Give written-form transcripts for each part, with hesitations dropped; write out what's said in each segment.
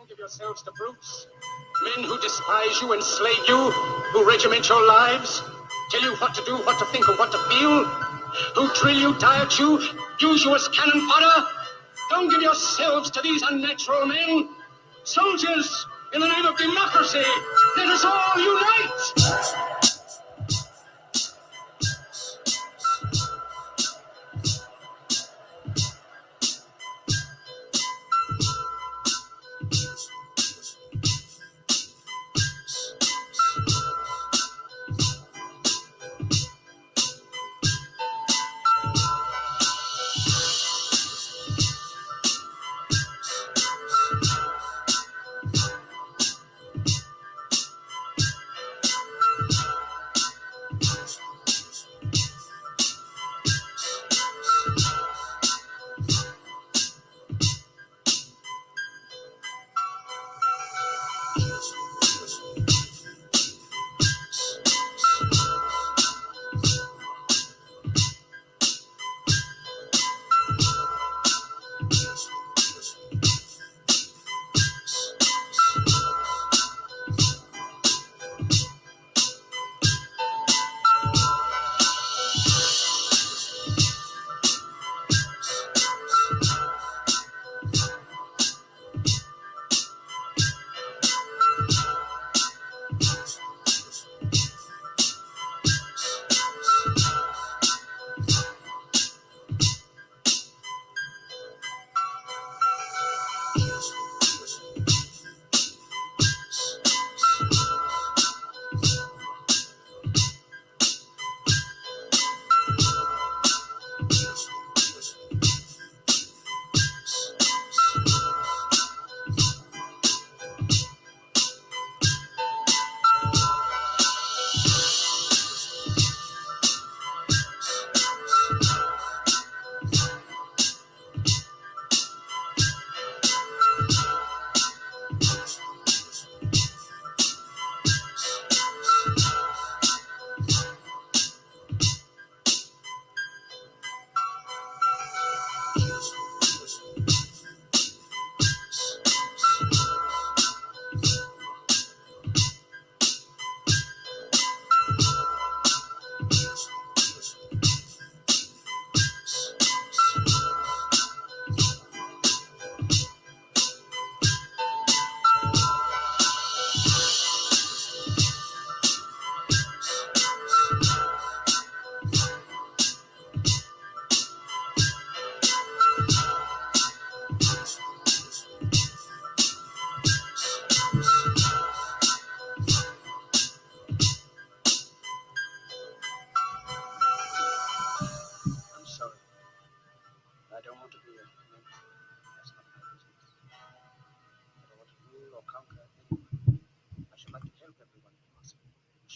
Don't give yourselves to brutes. Men who despise you, enslave you, who regiment your lives, tell you what to do, what to think, or what to feel, who drill you, diet you, use you as cannon fodder. Don't give yourselves to these unnatural men. Soldiers, in the name of democracy, let us all unite!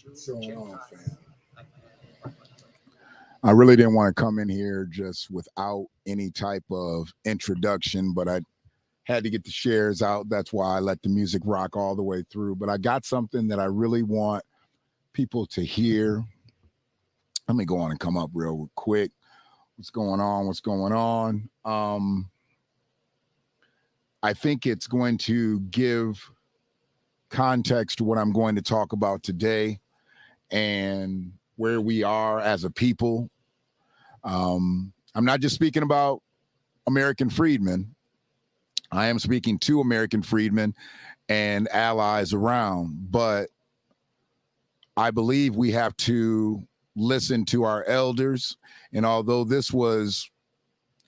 What's going on, fam? I really didn't want to come in here just without any type of introduction, but I had to get the shares out. That's why I let the music rock all the way through. But I got something that I really want people to hear. Let me go on and come up real quick. What's going on? What's going on? I think it's going to give context to what I'm going to talk about today and where we are as a people. I'm not just speaking about American Freedmen. I am speaking to American Freedmen and allies around, but I believe we have to listen to our elders. And although this was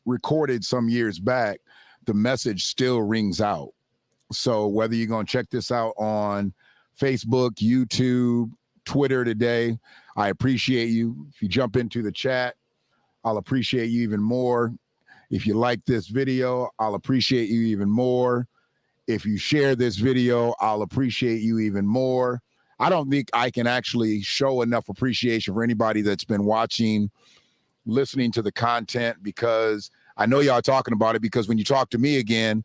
recorded some years back, the message still rings out. So whether you're going to check this out on Facebook, YouTube, Twitter today, I appreciate you. If you jump into the chat, I'll appreciate you even more. If you like this video, I'll appreciate you even more. If you share this video, I'll appreciate you even more. I don't think I can actually show enough appreciation for anybody that's been watching, listening to the content, because I know y'all talking about it, because when you talk to me again,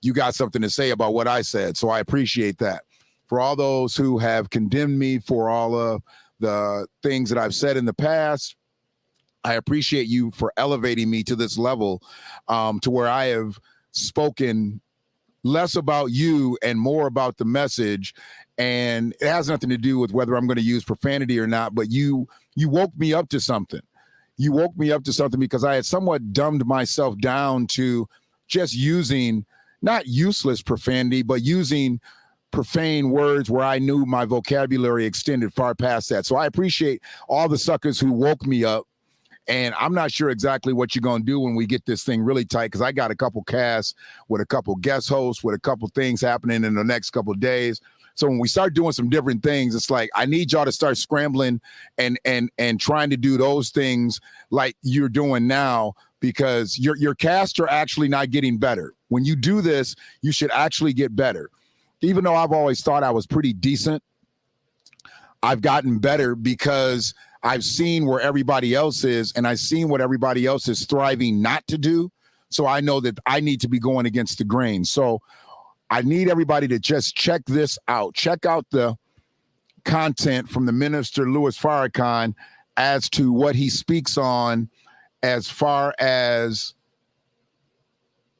you got something to say about what I said. So I appreciate that. For all those who have condemned me for all of the things that I've said in the past, I appreciate you for elevating me to this level, to where I have spoken less about you and more about the message. And it has nothing to do with whether I'm going to use profanity or not, but you woke me up to something. You woke me up to something because I had somewhat dumbed myself down to just using not useless profanity, but using profane words where I knew my vocabulary extended far past that. So I appreciate all the suckers who woke me up. And I'm not sure exactly what you're going to do when we get this thing really tight, because I got a couple casts with a couple guest hosts with a couple things happening in the next couple of days. So when we start doing some different things, it's like I need y'all to start scrambling and trying to do those things like you're doing now, because your casts are actually not getting better. When you do this, you should actually get better. Even though I've always thought I was pretty decent, I've gotten better because I've seen where everybody else is, and I've seen what everybody else is thriving not to do. So I know that I need to be going against the grain. So I need everybody to just check this out. Check out the content from the Minister Louis Farrakhan as to what he speaks on as far as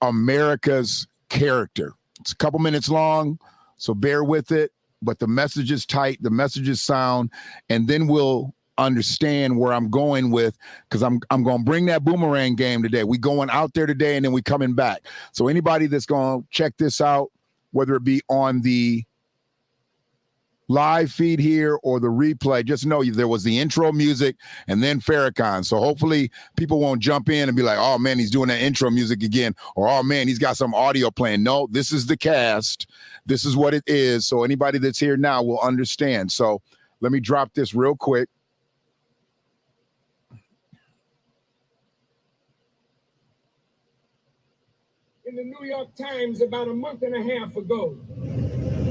America's character. It's a couple minutes long, so bear with it. But the message is tight, the message is sound, and then we'll understand where I'm going with, because I'm going to bring that boomerang game today. We going out there today, and then we coming back. So anybody that's going to check this out, whether it be on the live feed here or the replay, just know there was the intro music and then Farrakhan. So hopefully people won't jump in and be like, oh man, he's doing that intro music again, or oh man, he's got some audio playing. No, this is the cast. This is what it is. So anybody that's here now will understand. So let me drop this real quick. In the New York Times about a month and a half ago,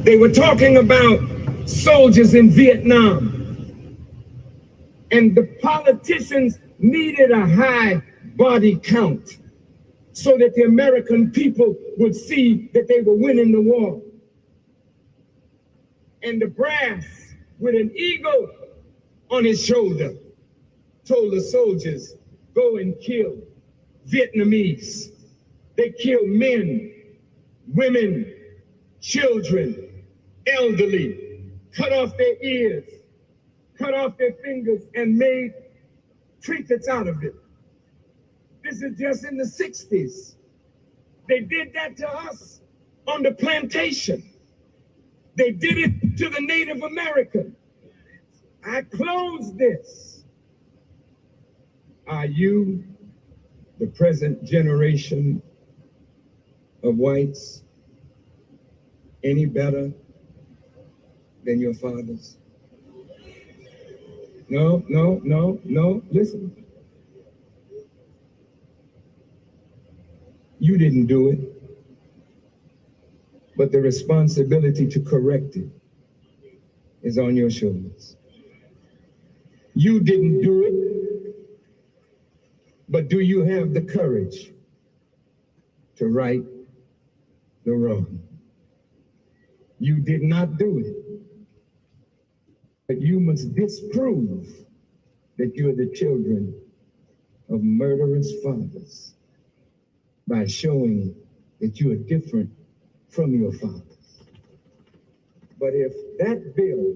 they were talking about soldiers in Vietnam, and the politicians needed a high body count so that the American people would see that they were winning the war. And the brass, with an eagle on his shoulder, told the soldiers, go and kill Vietnamese. They killed men, women, children, elderly, cut off their ears, cut off their fingers, and made trinkets out of it. This is just in the 60s. They did that to us on the plantation. They did it to the Native American. I close this. Are you, the present generation of whites, any better than your fathers? No, listen. You didn't do it, but the responsibility to correct it is on your shoulders. You didn't do it, but do you have the courage to right the wrong? You did not do it, but you must disprove that you're the children of murderous fathers by showing that you are different from your fathers. But if that bill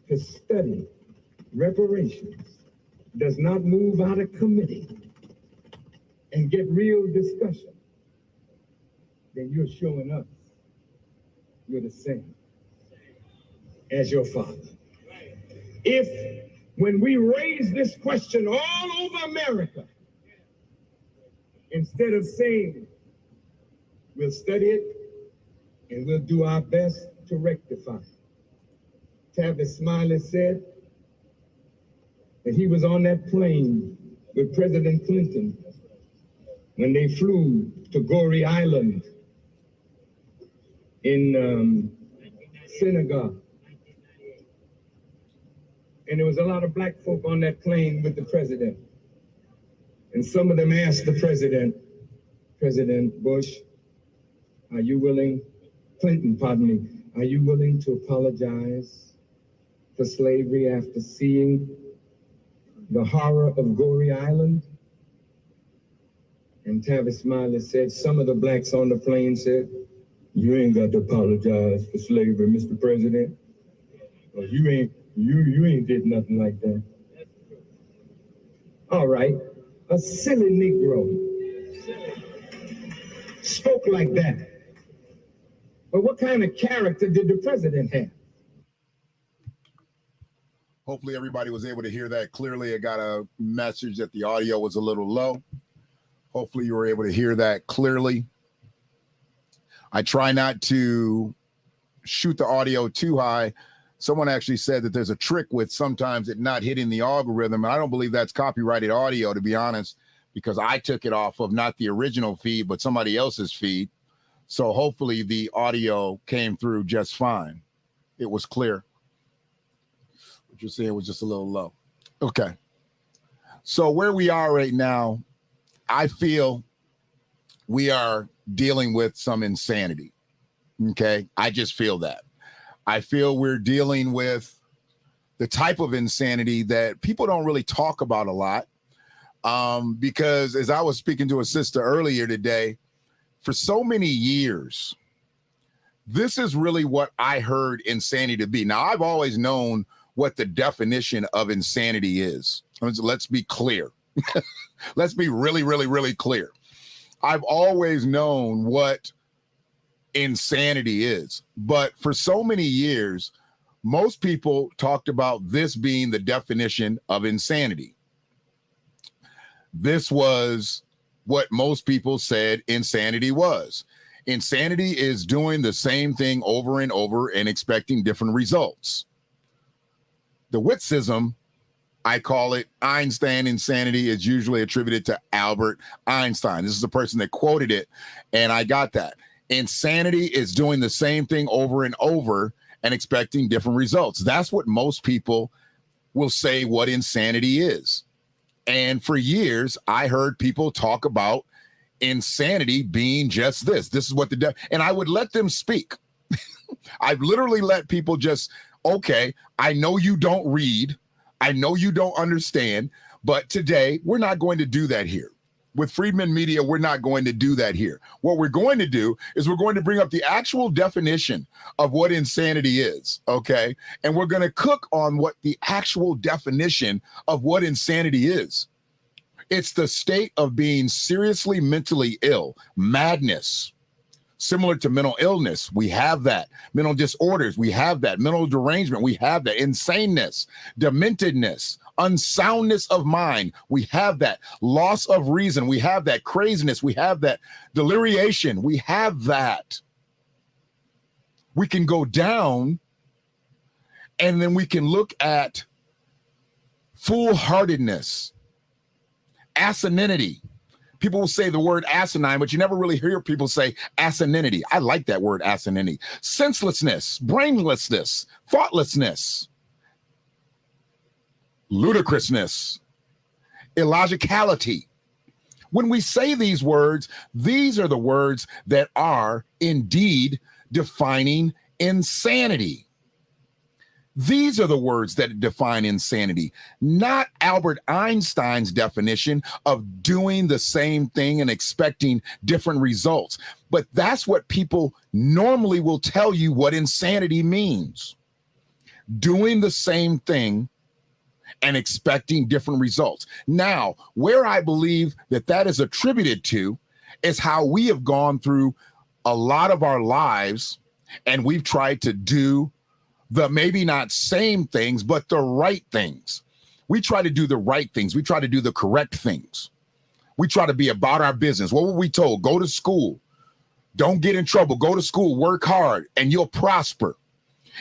to study reparations does not move out of committee and get real discussion, then you're showing us you're the same as your father. If when we raise this question all over America, instead of saying we'll study it and we'll do our best to rectify it. Tavis Smiley said that he was on that plane with President Clinton when they flew to Goree Island in Senegal. And there was a lot of black folk on that plane with the president. And some of them asked the president, President Bush, are you willing, Clinton, pardon me, are you willing to apologize for slavery after seeing the horror of Goree Island? And Tavis Smiley said, some of the blacks on the plane said, You ain't got to apologize for slavery, Mr. President. You ain't did nothing like that. All right, a silly Negro spoke like that. But what kind of character did the president have? Hopefully everybody was able to hear that clearly. I got a message that the audio was a little low. Hopefully you were able to hear that clearly. I try not to shoot the audio too high. Someone actually said that there's a trick with sometimes it not hitting the algorithm. And I don't believe that's copyrighted audio, to be honest, because I took it off of not the original feed, but somebody else's feed. So hopefully the audio came through just fine. It was clear. What you're saying was just a little low. Okay. So where we are right now, I feel we are dealing with some insanity. Okay. I just feel that. I feel we're dealing with the type of insanity that people don't really talk about a lot. Because as I was speaking to a sister earlier today, for so many years, this is really what I heard insanity to be. Now, I've always known what the definition of insanity is. Let's be clear. Let's be really, really, really clear. I've always known what insanity is, but for so many years, most people talked about this being the definition of insanity. This was what most people said insanity was. Insanity is doing the same thing over and over and expecting different results. The witticism, I call it Einstein insanity, is usually attributed to Albert Einstein. This is the person that quoted it, and I got that. Insanity is doing the same thing over and over and expecting different results. That's what most people will say what insanity is. And for years, I heard people talk about insanity being just this. This is what and I would let them speak. I've literally let people just, okay, I know you don't read. I know you don't understand, but today we're not going to do that here. With Freedman Media, we're not going to do that here. What we're going to do is we're going to bring up the actual definition of what insanity is, okay? And we're going to cook on what the actual definition of what insanity is. It's the state of being seriously mentally ill, madness, similar to mental illness. We have that. Mental disorders, we have that. Mental derangement, we have that. Insaneness, dementedness, unsoundness of mind, we have that. Loss of reason, we have that. Craziness, we have that. Deliriation, we have that. We can go down and then we can look at foolhardiness, asininity. People will say the word asinine, but you never really hear people say asininity. I like that word, asininity. Senselessness, brainlessness, thoughtlessness, ludicrousness, illogicality. When we say these words, these are the words that are indeed defining insanity. These are the words that define insanity, not Albert Einstein's definition of doing the same thing and expecting different results. But that's what people normally will tell you what insanity means. Doing the same thing and expecting different results. Now, where I believe that that is attributed to is how we have gone through a lot of our lives and we've tried to do the maybe not same things, but the right things. We try to do the right things. We try to do the correct things. We try to be about our business. What were we told? Go to school. Don't get in trouble. Go to school, work hard, and you'll prosper.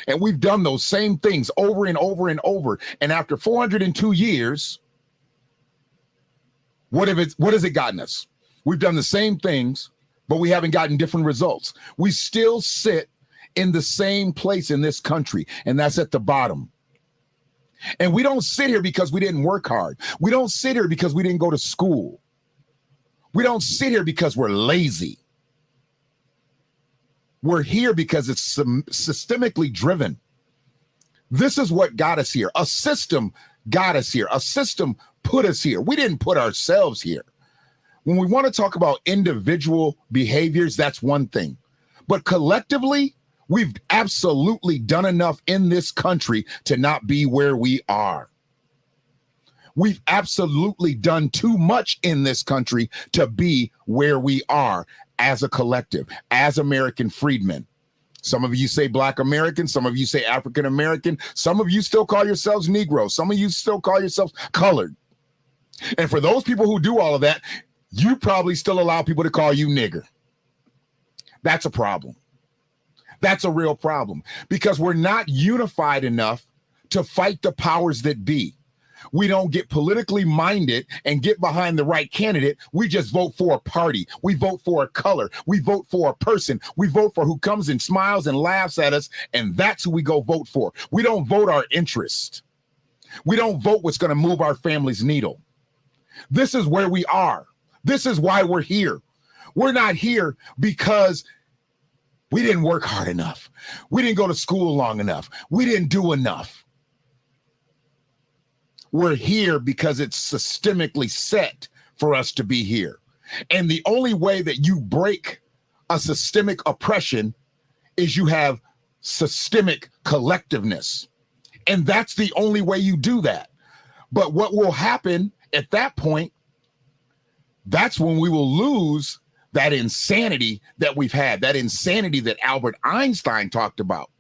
And we've done those same things over and over and over. And after 402 years, what has it gotten us? We've done the same things, but we haven't gotten different results. We still sit in the same place in this country, and that's at the bottom. And we don't sit here because we didn't work hard. We don't sit here because we didn't go to school. We don't sit here because we're lazy. We're here because it's systemically driven. This is what got us here. A system got us here. A system put us here. We didn't put ourselves here. When we want to talk about individual behaviors, that's one thing. But collectively, we've absolutely done enough in this country to not be where we are. We've absolutely done too much in this country to be where we are as a collective, as American freedmen. Some of you say Black American, some of you say African American, some of you still call yourselves Negro, some of you still call yourselves colored. And for those people who do all of that, you probably still allow people to call you nigger. That's a problem. That's a real problem because we're not unified enough to fight the powers that be. We don't get politically minded and get behind the right candidate. We just vote for a party. We vote for a color. We vote for a person. We vote for who comes and smiles and laughs at us, and that's who we go vote for. We don't vote our interest. We don't vote what's going to move our family's needle. This is where we are. This is why we're here. We're not here because we didn't work hard enough. We didn't go to school long enough. We didn't do enough. We're here because it's systemically set for us to be here. And the only way that you break a systemic oppression is you have systemic collectiveness. And that's the only way you do that. But what will happen at that point, that's when we will lose that insanity that we've had, that insanity that Albert Einstein talked about.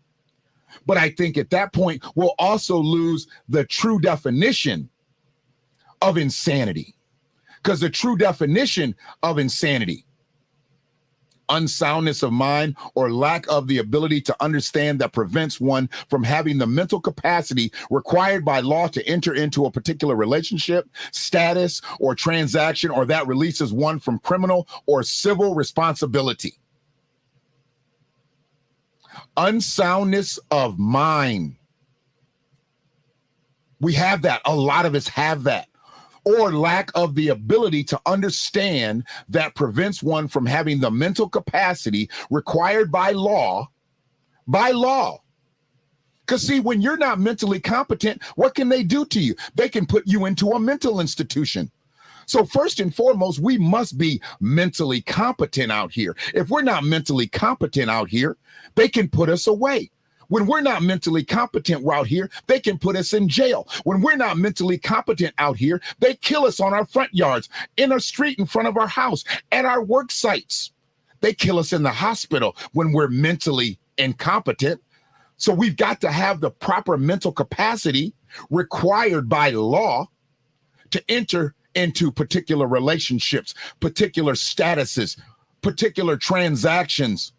But I think at that point, we'll also lose the true definition of insanity. Because the true definition of insanity, unsoundness of mind or lack of the ability to understand that prevents one from having the mental capacity required by law to enter into a particular relationship, status, or transaction, or that releases one from criminal or civil responsibility. Unsoundness of mind. We have that. A lot of us have that. Or lack of the ability to understand that prevents one from having the mental capacity required by law. Because see, when you're not mentally competent, what can they do to you? They can put you into a mental institution. So first and foremost, we must be mentally competent out here. If we're not mentally competent out here, they can put us away. When we're not mentally competent out here, they can put us in jail. When we're not mentally competent out here, they kill us on our front yards, in our street, in front of our house, at our work sites. They kill us in the hospital when we're mentally incompetent. So we've got to have the proper mental capacity required by law to enter into particular relationships, particular statuses, particular transactions,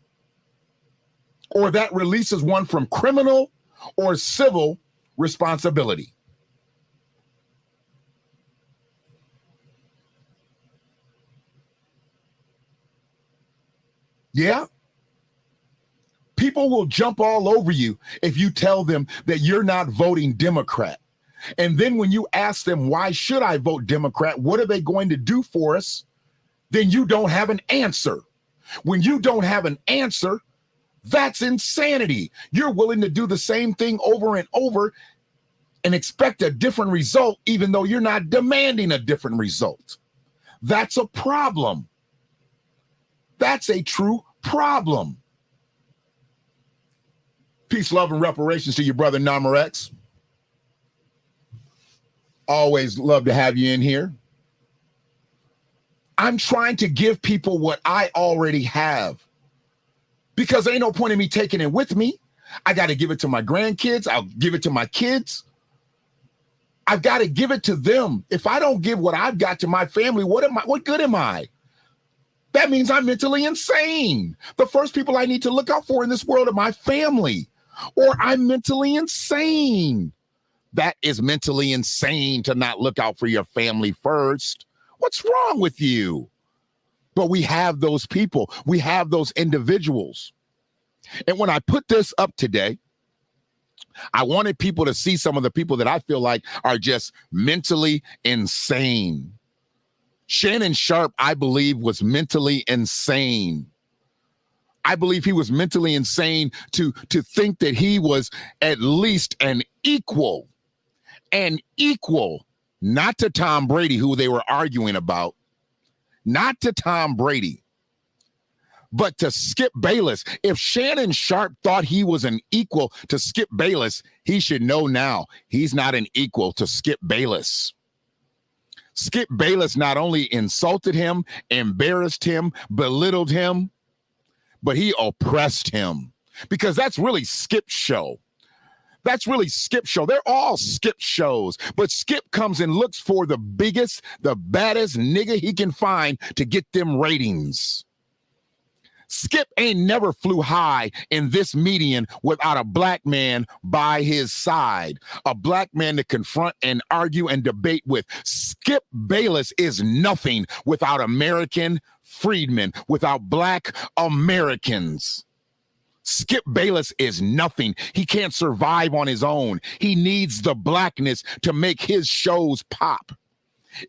or that releases one from criminal or civil responsibility. Yeah. People will jump all over you if you tell them that you're not voting Democrat. And then when you ask them, why should I vote Democrat? What are they going to do for us? Then you don't have an answer. When you don't have an answer, that's insanity. You're willing to do the same thing over and over and expect a different result, even though you're not demanding a different result. That's a problem. That's a true problem. Peace, love, and reparations to your brother Namarex. Always love to have you in here. I'm trying to give people what I already have because there ain't no point in me taking it with me. I got to give it to my grandkids. I'll give it to my kids. I've got to give it to them. If I don't give what I've got to my family, what good am I? That means I'm mentally insane. The first people I need to look out for in this world are my family, or I'm mentally insane. That is mentally insane to not look out for your family first. What's wrong with you? But we have those people. We have those individuals. And when I put this up today, I wanted people to see some of the people that I feel like are just mentally insane. Shannon Sharp, I believe, was mentally insane. I believe he was mentally insane to think that he was at least an equal, not to Tom Brady, who they were arguing about, not to Tom Brady, But to Skip Bayless, if Shannon Sharpe thought he was an equal to Skip Bayless, he should know now he's not an equal to Skip Bayless. Skip Bayless not only insulted him, embarrassed him, belittled him, but he oppressed him, because that's really Skip's show. That's really Skip's show. They're all Skip shows, but Skip comes and looks for the biggest, the baddest nigga he can find to get them ratings. Skip ain't never flew high in this median without a black man by his side, a black man to confront and argue and debate with. Skip Bayless is nothing without American freedmen, without black Americans. Skip Bayless is nothing. He can't survive on his own. He needs the blackness to make his shows pop.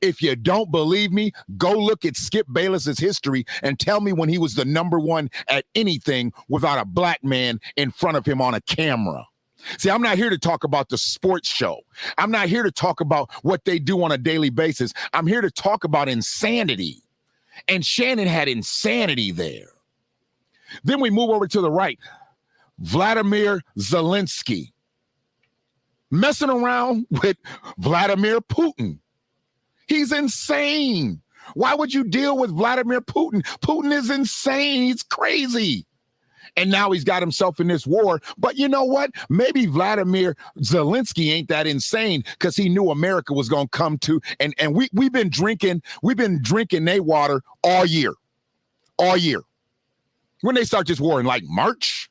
If you don't believe me, go look at Skip Bayless's history and tell me when he was the number one at anything without a black man in front of him on a camera. See, I'm not here to talk about the sports show. I'm not here to talk about what they do on a daily basis. I'm here to talk about insanity. And Shannon had insanity there. Then we move over to the right. Vladimir Zelensky messing around with Vladimir Putin. He's insane. Why would you deal with Vladimir Putin? Putin is insane. He's crazy. And now he's got himself in this war. But you know what? Maybe Vladimir Zelensky ain't that insane, because he knew America was going to come to. And we've been drinking their water all year. All year. When they start this war in like March,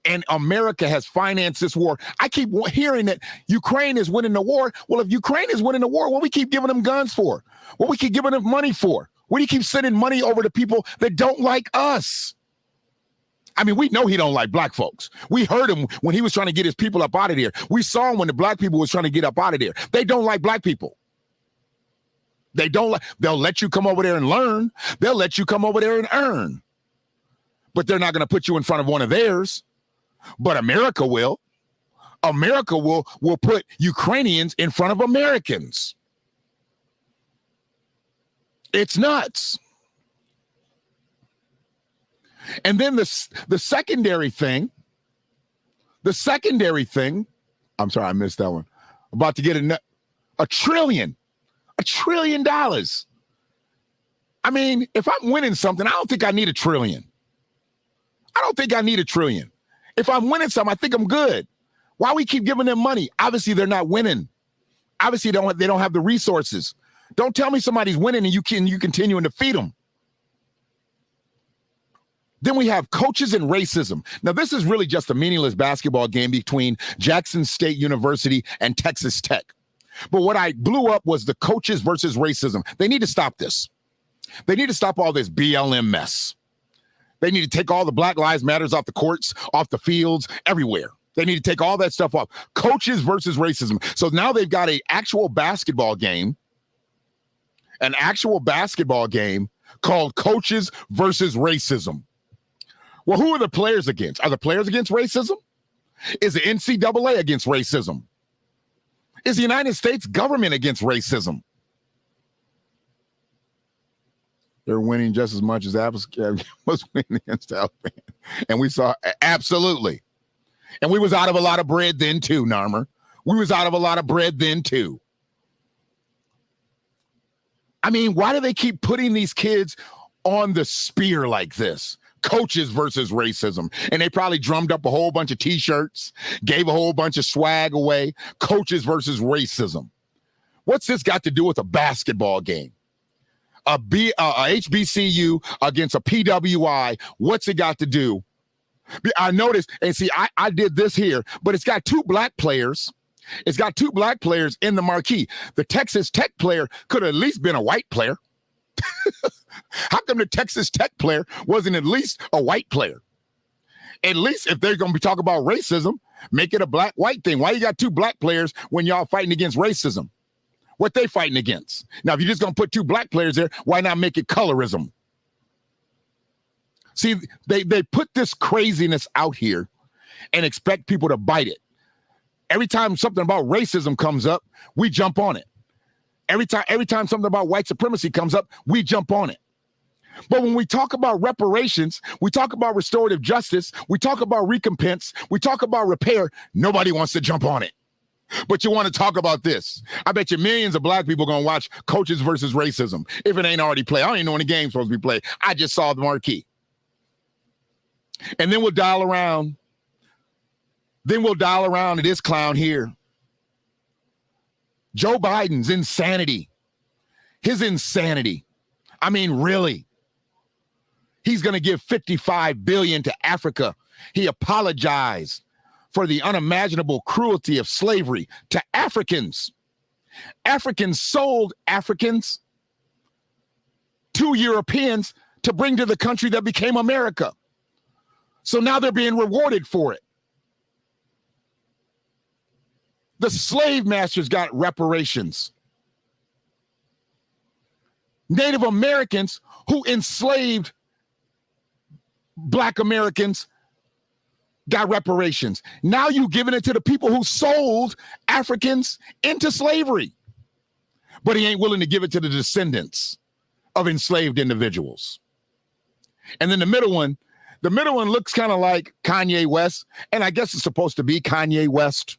and America has financed this war. I keep hearing that Ukraine is winning the war. Well, if Ukraine is winning the war, what we keep giving them guns for? What we keep giving them money for? What do you keep sending money over to people that don't like us? I mean, we know he don't like black folks. We heard him when he was trying to get his people up out of there. We saw him when the black people was trying to get up out of there. They don't like black people. They don't like, they'll let you come over there and learn. They'll let you come over there and earn. But they're not going to put you in front of one of theirs. But America will. America will put Ukrainians in front of Americans. It's nuts. And then the secondary thing, I'm sorry, I missed that one. About to get $1 trillion. $1 trillion. I mean, if I'm winning something, I don't think I need $1 trillion. I don't think I need $1 trillion. If I'm winning something, I think I'm good. Why we keep giving them money? Obviously, they're not winning. Obviously, they don't have the resources. Don't tell me somebody's winning and you continuing to feed them. Then we have coaches and racism. Now, this is really just a meaningless basketball game between Jackson State University and Texas Tech. But what I blew up was the coaches versus racism. They need to stop this. They need to stop all this BLM mess. They need to take all the Black Lives Matters off the courts, off the fields, everywhere. They need to take all that stuff off. Coaches versus racism. So now they've got an actual basketball game called Coaches versus Racism. Well, who are the players against? Are the players against racism? Is the NCAA against racism? Is the United States government against racism? They're winning just as much as Alabama was winning against Alabama. And we saw, absolutely. And we was out of a lot of bread then too, Narmer. We was out of a lot of bread then too. I mean, why do they keep putting these kids on the spear like this? Coaches versus racism. And they probably drummed up a whole bunch of T-shirts, gave a whole bunch of swag away. Coaches versus racism. What's this got to do with a basketball game? A HBCU against a PWI. What's it got to do? I noticed, and see, I did this here, but it's got 2 black players. It's got 2 black players in the marquee. The Texas Tech player could have at least been a white player. How come the Texas Tech player wasn't at least a white player? At least if they're going to be talking about racism, make it a black-white thing. Why you got 2 black players when y'all fighting against racism? What they fighting against? Now, if you're just going to put 2 black players there, why not make it colorism? See, they put this craziness out here and expect people to bite it. Every time something about racism comes up, we jump on it. Every time something about white supremacy comes up, we jump on it. But when we talk about reparations, we talk about restorative justice, we talk about recompense, we talk about repair, nobody wants to jump on it. But you want to talk about this. I bet you millions of black people are going to watch Coaches versus Racism if it ain't already played. I don't even know when the game's supposed to be played. I just saw the marquee. And then we'll dial around. To this clown here. Joe Biden's insanity. His insanity. I mean, really. He's going to give $55 billion to Africa. He apologized for the unimaginable cruelty of slavery to Africans. Africans sold Africans to Europeans to bring to the country that became America. So now they're being rewarded for it. The slave masters got reparations. Native Americans who enslaved Black Americans got reparations. Now you're giving it to the people who sold Africans into slavery. But he ain't willing to give it to the descendants of enslaved individuals. And then the middle one looks kind of like Kanye West, and I guess it's supposed to be Kanye West.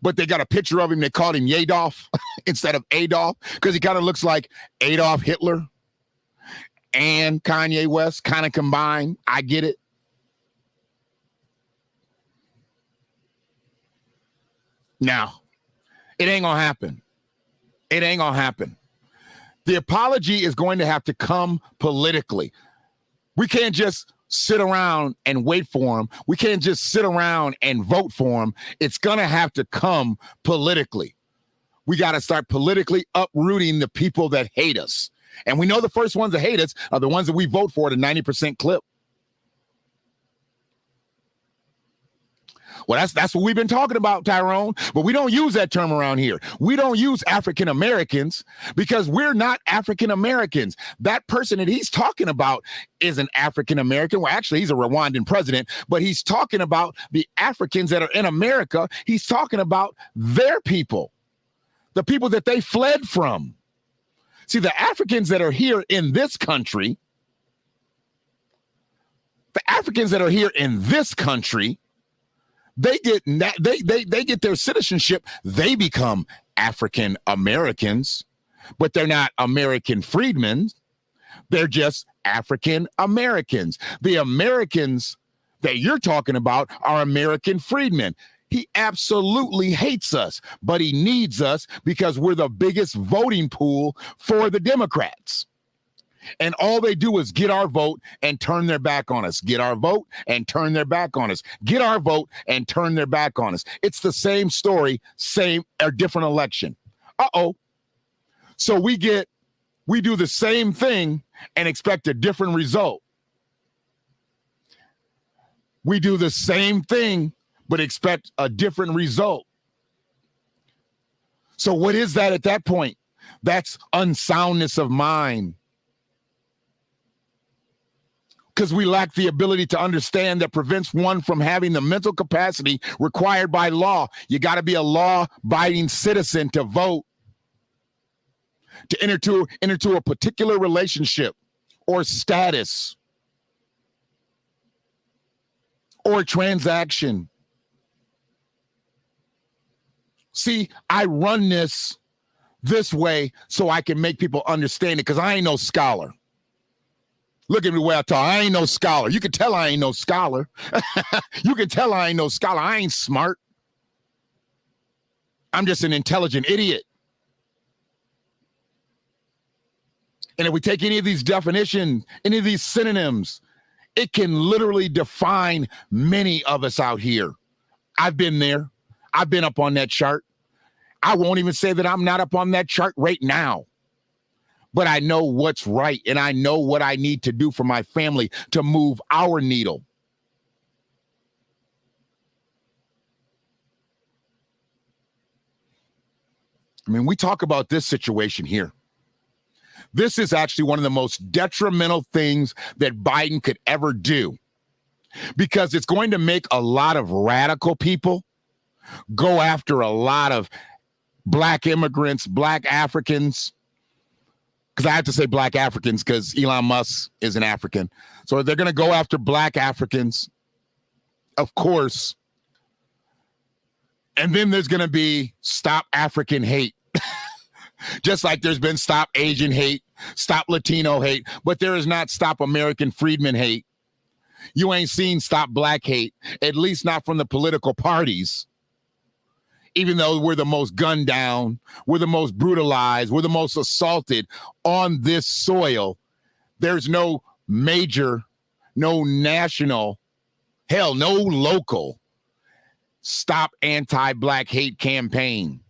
But they got a picture of him, they called him Yadolf instead of Adolf, because he kind of looks like Adolf Hitler and Kanye West kind of combined. I get it. Now, it ain't going to happen. It ain't going to happen. The apology is going to have to come politically. We can't just sit around and wait for him. We can't just sit around and vote for him. It's going to have to come politically. We got to start politically uprooting the people that hate us. And we know the first ones that hate us are the ones that we vote for at a 90% clip. Well, that's what we've been talking about, Tyrone, but we don't use that term around here. We don't use African Americans because we're not African Americans. That person that he's talking about is an African American. Well, actually, he's a Rwandan president, but he's talking about the Africans that are in America. He's talking about their people, the people that they fled from. See, the Africans that are here in this country, they get their citizenship. They become African Americans, but they're not American freedmen. They're just African Americans. The Americans that you're talking about are American freedmen. He absolutely hates us, but he needs us because we're the biggest voting pool for the Democrats. And all they do is get our vote and turn their back on us. Get our vote and turn their back on us. Get our vote and turn their back on us. It's the same story, same or different election. Uh-oh. So we do the same thing and expect a different result. We do the same thing, but expect a different result. So what is that at that point? That's unsoundness of mind. Because we lack the ability to understand that prevents one from having the mental capacity required by law. You got to be a law-abiding citizen to vote, to enter into a particular relationship or status or transaction. See, I run this way so I can make people understand it because I ain't no scholar. Look at me the way I talk. I ain't no scholar. You can tell I ain't no scholar. You can tell I ain't no scholar. I ain't smart. I'm just an intelligent idiot. And if we take any of these definitions, any of these synonyms, it can literally define many of us out here. I've been there. I've been up on that chart. I won't even say that I'm not up on that chart right now. But I know what's right, and I know what I need to do for my family to move our needle. I mean, we talk about this situation here. This is actually one of the most detrimental things that Biden could ever do because it's going to make a lot of radical people go after a lot of Black immigrants, Black Africans, because I have to say black Africans because Elon Musk is an African. So they're going to go after black Africans, of course. And then there's going to be stop African hate. Just like there's been stop Asian hate, stop Latino hate, but there is not stop American Freedman hate. You ain't seen stop black hate, at least not from the political parties. Even though we're the most gunned down, we're the most brutalized, we're the most assaulted on this soil, there's no major, no national, hell, no local stop anti-black hate campaign.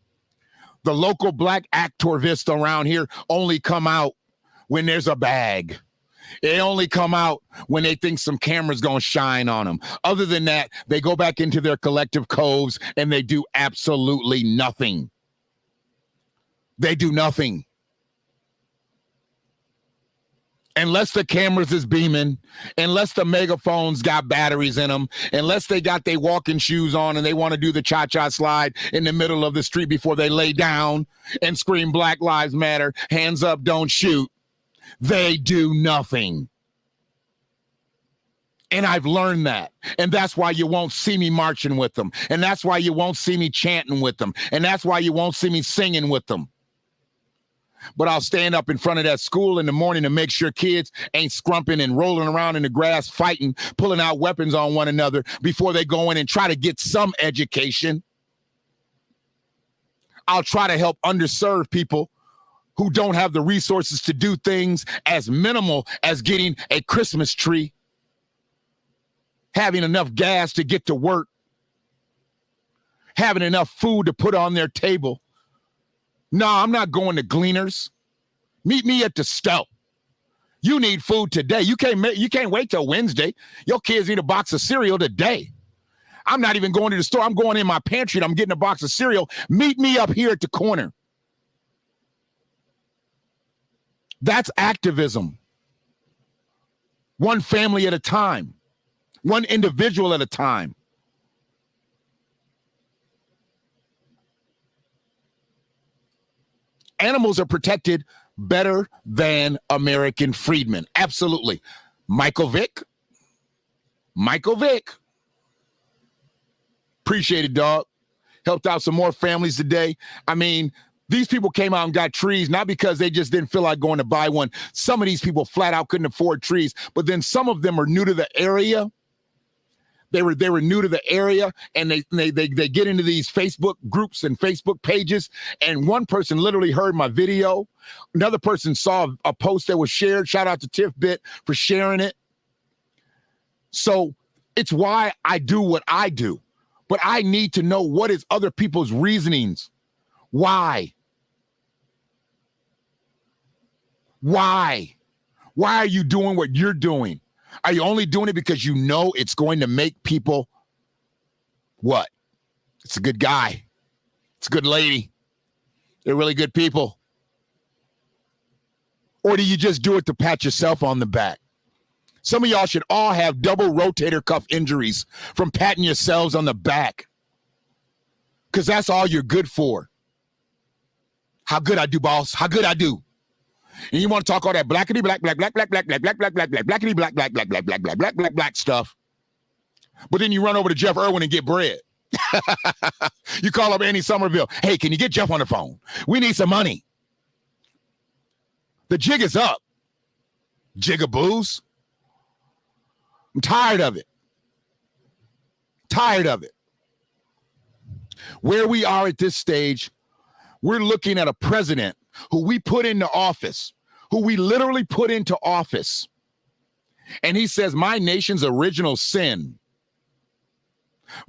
The local black activists around here only come out when there's a bag. They only come out when they think some camera's going to shine on them. Other than that, they go back into their collective coves and they do absolutely nothing. They do nothing. Unless the cameras is beaming, unless the megaphones got batteries in them, unless they got their walking shoes on and they want to do the cha-cha slide in the middle of the street before they lay down and scream Black Lives Matter, hands up, don't shoot, they do nothing. And I've learned that. And that's why you won't see me marching with them. And that's why you won't see me chanting with them. And that's why you won't see me singing with them. But I'll stand up in front of that school in the morning to make sure kids ain't scrumping and rolling around in the grass, fighting, pulling out weapons on one another before they go in and try to get some education. I'll try to help underserved people who don't have the resources to do things as minimal as getting a Christmas tree, having enough gas to get to work, having enough food to put on their table. No, I'm not going to Gleaners. Meet me at the stove. You need food today. You can't wait till Wednesday. Your kids need a box of cereal today. I'm not even going to the store. I'm going in my pantry and I'm getting a box of cereal. Meet me up here at the corner. That's activism. One family at a time. One individual at a time. Animals are protected better than American freedmen. Absolutely. Michael Vick. Appreciate it, dog. Helped out some more families today. I mean, these people came out and got trees, not because they just didn't feel like going to buy one. Some of these people flat out couldn't afford trees, but then some of them are new to the area. They were new to the area, and they get into these Facebook groups and Facebook pages, and one person literally heard my video. Another person saw a post that was shared. Shout out to Tiff Bit for sharing it. So it's why I do what I do. But I need to know what is other people's reasonings. Why? Why? Why are you doing what you're doing? Are you only doing it because you know it's going to make people what? It's a good guy. It's a good lady. They're really good people. Or do you just do it to pat yourself on the back? Some of y'all should all have double rotator cuff injuries from patting yourselves on the back. Because that's all you're good for. How good I do, boss. How good I do. And you want to talk all that blackity black stuff. But then you run over to Jeff Irwin and get bread. You call up Andy Somerville. Hey, can you get Jeff on the phone? We need some money. The jig is up. Jigaboos. I'm tired of it. Tired of it. Where we are at this stage, we're looking at a president who we put into office, who we literally put into office. And he says, my nation's original sin.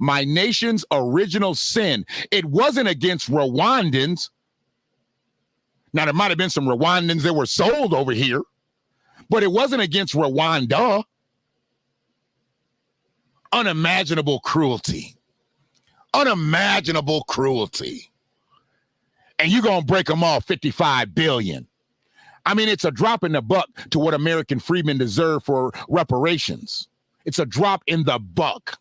My nation's original sin. It wasn't against Rwandans. Now, there might have been some Rwandans that were sold over here, but it wasn't against Rwanda. Unimaginable cruelty. Unimaginable cruelty. And you're going to break them off $55 billion. I mean, it's a drop in the buck to what American freedmen deserve for reparations. It's a drop in the buck.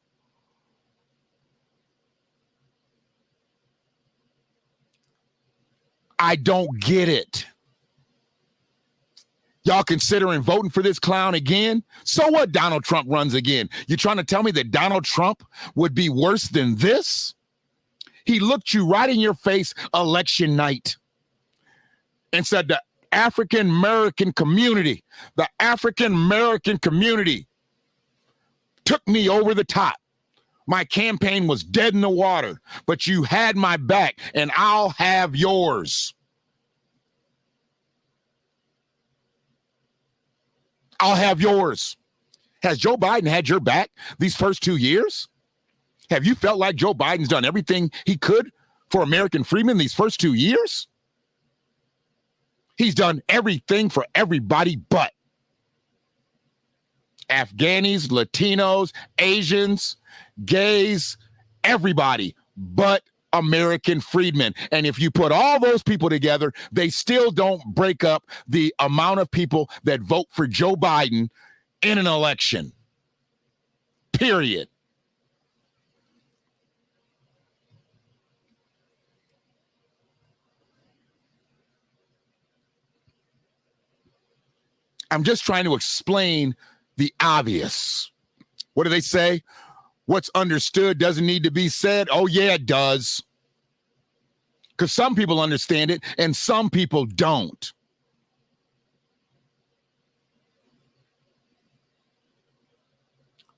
I don't get it. Y'all considering voting for this clown again? So what? Donald Trump runs again. You trying to tell me that Donald Trump would be worse than this? He looked you right in your face election night and said the African American community took me over the top. My campaign was dead in the water, but you had my back and I'll have yours. I'll have yours. Has Joe Biden had your back these first 2 years? Have you felt like Joe Biden's done everything he could for American Freedman these first 2 years? He's done everything for everybody but Afghanis, Latinos, Asians, gays, everybody but American Freedmen. And if you put all those people together, they still don't break up the amount of people that vote for Joe Biden in an election. Period. I'm just trying to explain the obvious. What do they say? What's understood doesn't need to be said. Oh, yeah, it does. Because some people understand it and some people don't.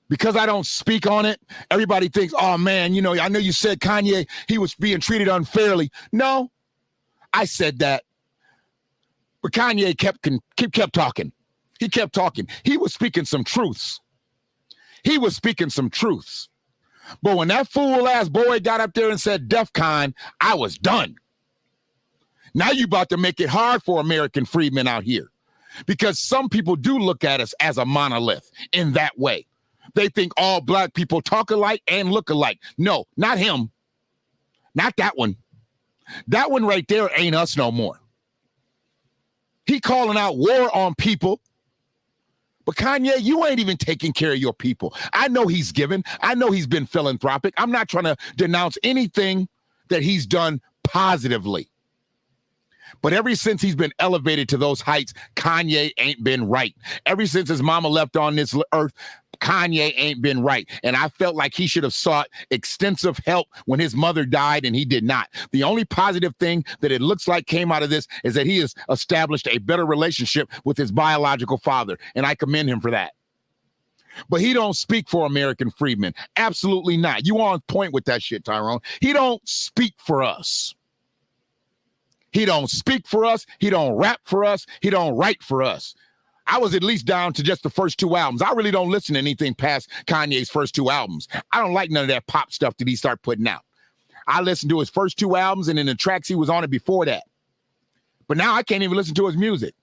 Because I don't speak on it, everybody thinks, oh, man, I know you said Kanye, he was being treated unfairly. No, I said that. But Kanye kept talking. He kept talking. He was speaking some truths. But when that fool-ass boy got up there and said DEFCON, I was done. Now you about to make it hard for American Freedmen out here. Because some people do look at us as a monolith in that way. They think all black people talk alike and look alike. No, not him. Not that one. That one right there ain't us no more. He calling out war on people. But Kanye, you ain't even taking care of your people. I know he's given. I know he's been philanthropic. I'm not trying to denounce anything that he's done positively. But ever since he's been elevated to those heights, Kanye ain't been right. Ever since his mama left on this earth, Kanye ain't been right. And I felt like he should have sought extensive help when his mother died, and he did not. The only positive thing that it looks like came out of this is that he has established a better relationship with his biological father, and I commend him for that. But he don't speak for American Freedmen. Absolutely not. You on point with that shit, Tyrone. He don't speak for us. He don't speak for us. He don't rap for us. He don't write for us. I was at least down to just the first two albums. I really don't listen to anything past Kanye's first two albums. I don't like none of that pop stuff that he started putting out. I listened to his first two albums and then the tracks he was on it before that. But now I can't even listen to his music.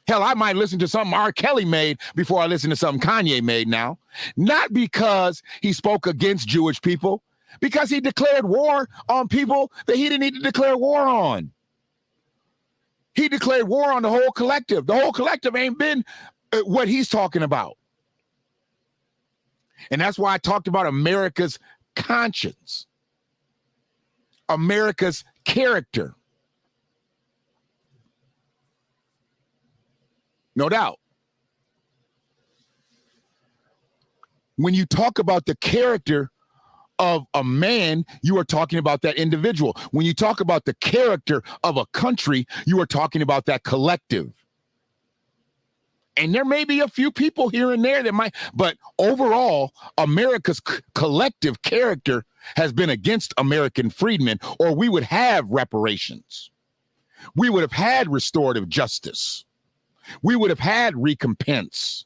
Hell, I might listen to something R. Kelly made before I listen to something Kanye made now. Not because he spoke against Jewish people, because he declared war on people that he didn't need to declare war on. He declared war on the whole collective. The whole collective ain't been what he's talking about. And that's why I talked about America's conscience, America's character. No doubt. When you talk about the character of a man, you are talking about that individual. When you talk about the character of a country, you are talking about that collective. And there may be a few people here and there that might, but overall, America's collective character has been against American freedmen, or we would have reparations. We would have had restorative justice. We would have had recompense.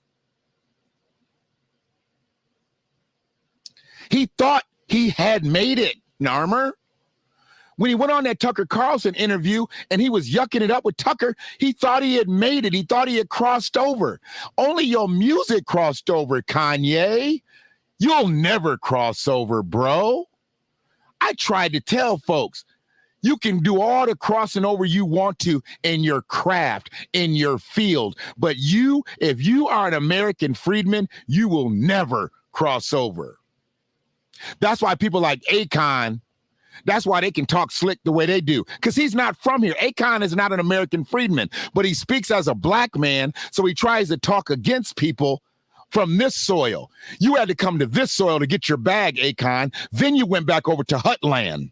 He thought he had made it, Narmer. When he went on that Tucker Carlson interview and he was yucking it up with Tucker, he thought he had made it. He thought he had crossed over. Only your music crossed over, Kanye. You'll never cross over, bro. I tried to tell folks, you can do all the crossing over you want to in your craft, in your field. But you, if you are an American freedman, you will never cross over. That's why people like Akon That's why they can talk slick the way they do, because he's not from here. Akon is not an American freedman, but he speaks as a black man, so he tries to talk against people from this soil. You had to come to this soil to get your bag, Akon. Then you went back over to Hutland.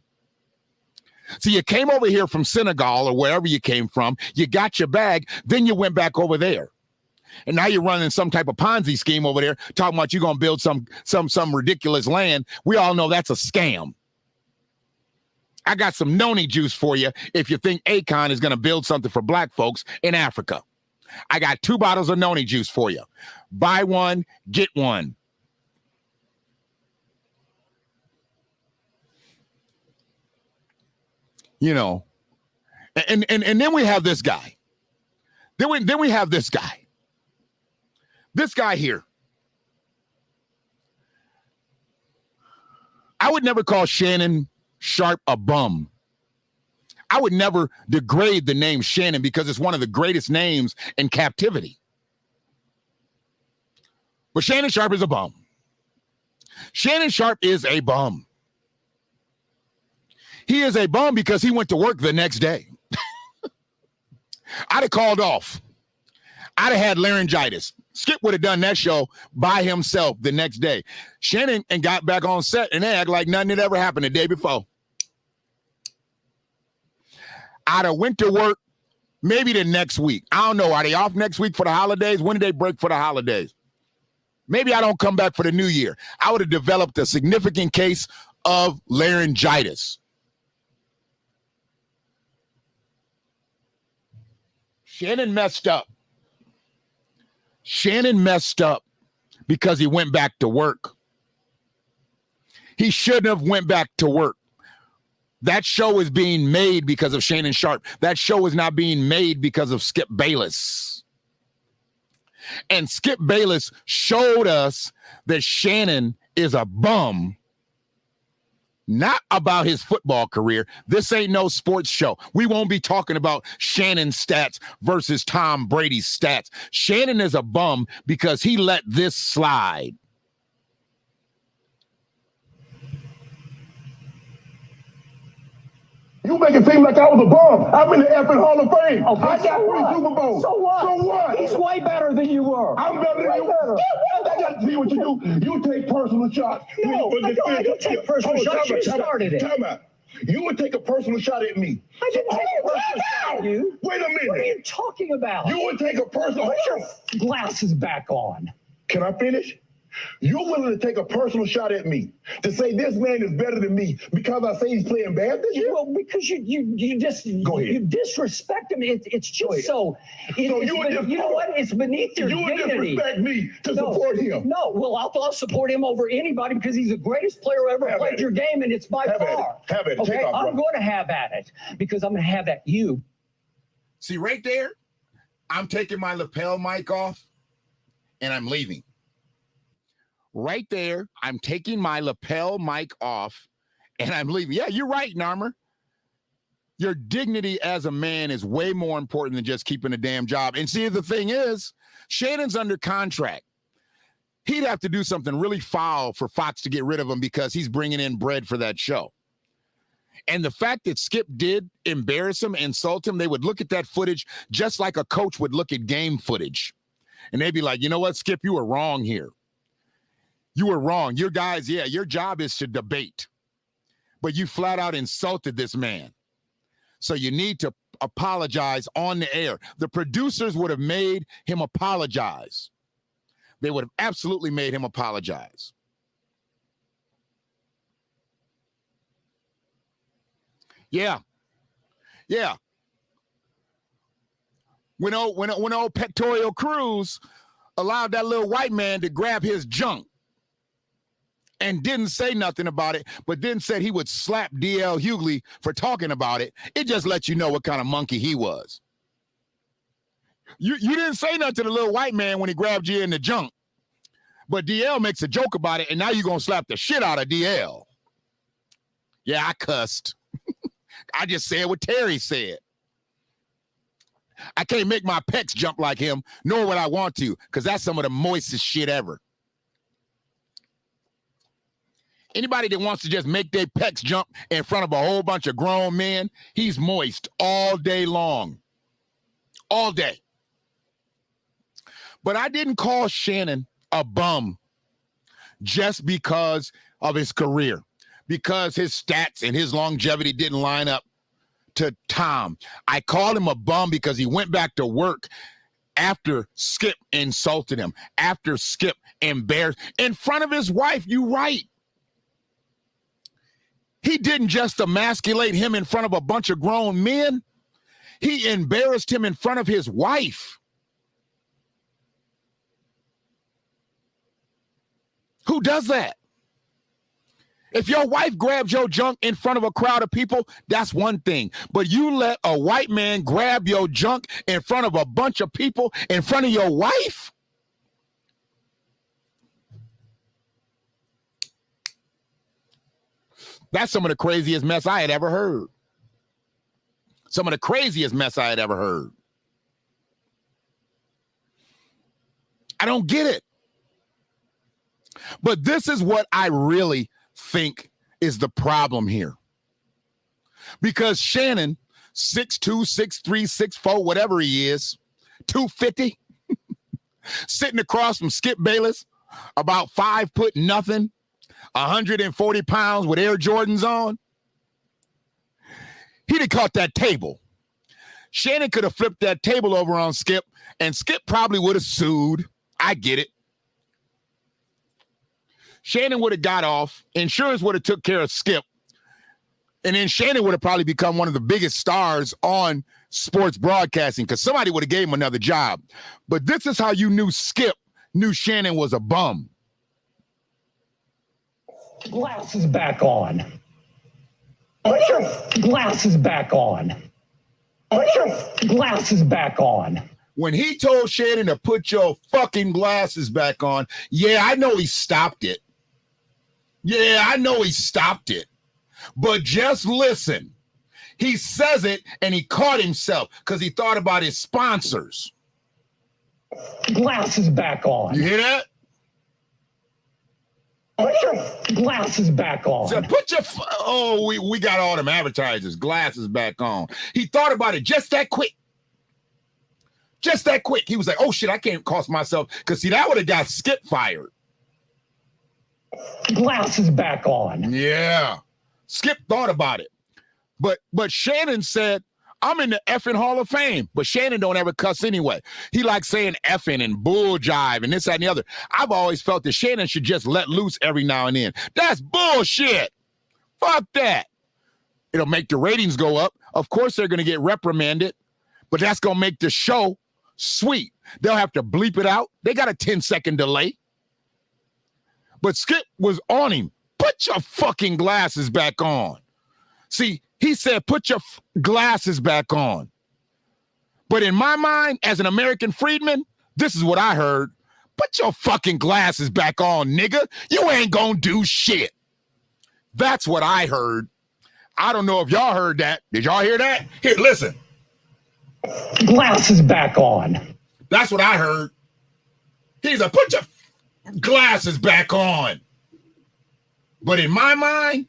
So you came over here from Senegal or wherever you came from. You got your bag. Then you went back over there. And now you're running some type of Ponzi scheme over there, talking about you're going to build some ridiculous land. We all know that's a scam. I got some noni juice for you if you think Akon is going to build something for black folks in Africa. I got 2 bottles of noni juice for you. Buy one, get one. You know, and then we have this guy. Then we have this guy. This guy here. I would never call Shannon Sharpe a bum. I would never degrade the name Shannon because it's one of the greatest names in captivity. But Shannon Sharpe is a bum. Shannon Sharpe is a bum. He is a bum because he went to work the next day. I'd have called off. I'd have had laryngitis. Skip would have done that show by himself the next day. Shannon and got back on set and they act like nothing had ever happened the day before. I'd have went to work maybe the next week. I don't know. Are they off next week for the holidays? When did they break for the holidays? Maybe I don't come back for the new year. I would have developed a significant case of laryngitis. Shannon messed up. Shannon messed up because he went back to work. He shouldn't have went back to work. That show is being made because of Shannon Sharpe. That show is not being made because of Skip Bayless. And Skip Bayless showed us that Shannon is a bum, not about his football career. This ain't no sports show. We won't be talking about Shannon's stats versus Tom Brady's stats. Shannon is a bum because he let this slide. You make it seem like I was a bum. I'm in the effing Hall of Fame. Okay, I got 3 what? Super Bowls. So what? So what? He's way better than you were. I'm better than you. Better. I got to see what you do. You take personal shots. No, I don't take personal shots. You started it. Time out. You would take a personal shot at me. I didn't take a personal shot at you. Wait a minute. What are you talking about? You would take a personal Put your glasses back on. Can I finish? You're willing to take a personal shot at me to say this man is better than me because I say he's playing bad this year? Well, because you just Go ahead. you disrespect him. It's just so. You know what? It's beneath your You would dignity. disrespect me to support him. No, well, I'll support him over anybody because he's the greatest player who ever played your game, and it's by far. Have at it. Okay, Take off, I'm brother. going to have at it because I'm going to have at you. See right there, I'm taking my lapel mic off and I'm leaving. Right there, I'm taking my lapel mic off and I'm leaving. Yeah, you're right, Narmer. Your dignity as a man is way more important than just keeping a damn job. And see, the thing is, Shannon's under contract. He'd have to do something really foul for Fox to get rid of him because he's bringing in bread for that show. And the fact that Skip did embarrass him, insult him, they would look at that footage just like a coach would look at game footage. And they'd be like, you know what, Skip, you were wrong here. You were wrong. Your guys, yeah, your job is to debate. But you flat out insulted this man. So you need to apologize on the air. The producers would have made him apologize. They would have absolutely made him apologize. Yeah. Yeah. When old Pectoral Cruz allowed that little white man to grab his junk and didn't say nothing about it, but then said he would slap D.L. Hughley for talking about it, it just lets you know what kind of monkey he was. You didn't say nothing to the little white man when he grabbed you in the junk, but D.L. makes a joke about it, and now you're going to slap the shit out of D.L. Yeah, I cussed. I just said what Terry said. I can't make my pecs jump like him, nor would I want to, because that's some of the moistest shit ever. Anybody that wants to just make their pecs jump in front of a whole bunch of grown men, he's moist all day long. All day. But I didn't call Shannon a bum just because of his career, because his stats and his longevity didn't line up to Tom. I called him a bum because he went back to work after Skip insulted him, after Skip embarrassed in front of his wife. You right. He didn't just emasculate him in front of a bunch of grown men. He embarrassed him in front of his wife. Who does that? If your wife grabs your junk in front of a crowd of people, that's one thing. But you let a white man grab your junk in front of a bunch of people in front of your wife? That's some of the craziest mess I had ever heard. Some of the craziest mess I had ever heard. I don't get it. But this is what I really think is the problem here. Because Shannon, 6'2", 6'3", 6'4", whatever he is, 250, sitting across from Skip Bayless, about 5 foot nothing, 140 pounds with Air Jordans on. He'd have caught that table. Shannon could have flipped that table over on Skip, and Skip probably would have sued. I get it. Shannon would have got off. Insurance would have took care of Skip. And then Shannon would have probably become one of the biggest stars on sports broadcasting because somebody would have gave him another job. But this is how you knew Skip knew Shannon was a bum. Glasses back on. Put your glasses back on. Put your glasses back on. When he told Shannon to put your fucking glasses back on, yeah, I know he stopped it. Yeah, I know he stopped it. But just listen. He says it and he caught himself because he thought about his sponsors. Glasses back on. You hear that? Put your glasses back on. So put your, we got all them advertisers, glasses back on. He thought about it just that quick. Just that quick. He was like, oh shit, I can't cost myself. Because see, that would have got Skip fired. Glasses back on. Yeah. Skip thought about it. But Shannon said, I'm in the effing Hall of Fame. But Shannon don't ever cuss anyway. He likes saying effing and bull jive and this, that, and the other. I've always felt that Shannon should just let loose every now and then. That's bullshit. Fuck that. It'll make the ratings go up. Of course they're going to get reprimanded. But that's going to make the show sweet. They'll have to bleep it out. They got a 10-second delay. But Skip was on him. Put your fucking glasses back on. See, he said, put your glasses back on. But in my mind, as an American freedman, this is what I heard. Put your fucking glasses back on, nigga. You ain't gonna do shit. That's what I heard. I don't know if y'all heard that. Did y'all hear that? Here, listen. Glasses back on. That's what I heard. He's like, put your glasses back on. But in my mind,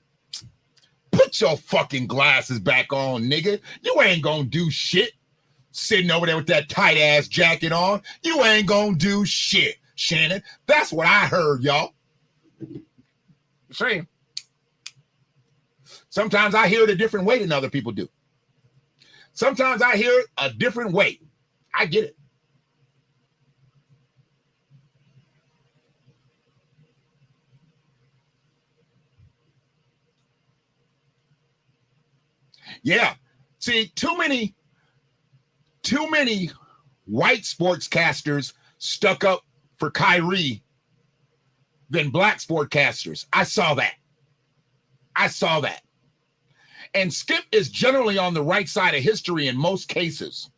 put your fucking glasses back on, nigga. You ain't gonna do shit. Sitting over there with that tight ass jacket on. You ain't gonna do shit, Shannon. That's what I heard, y'all. Saying. Sometimes I hear it a different way than other people do. Sometimes I hear it a different way. I get it. Yeah. See, too many white sportscasters stuck up for Kyrie than black sportscasters. I saw that. And Skip is generally on the right side of history in most cases.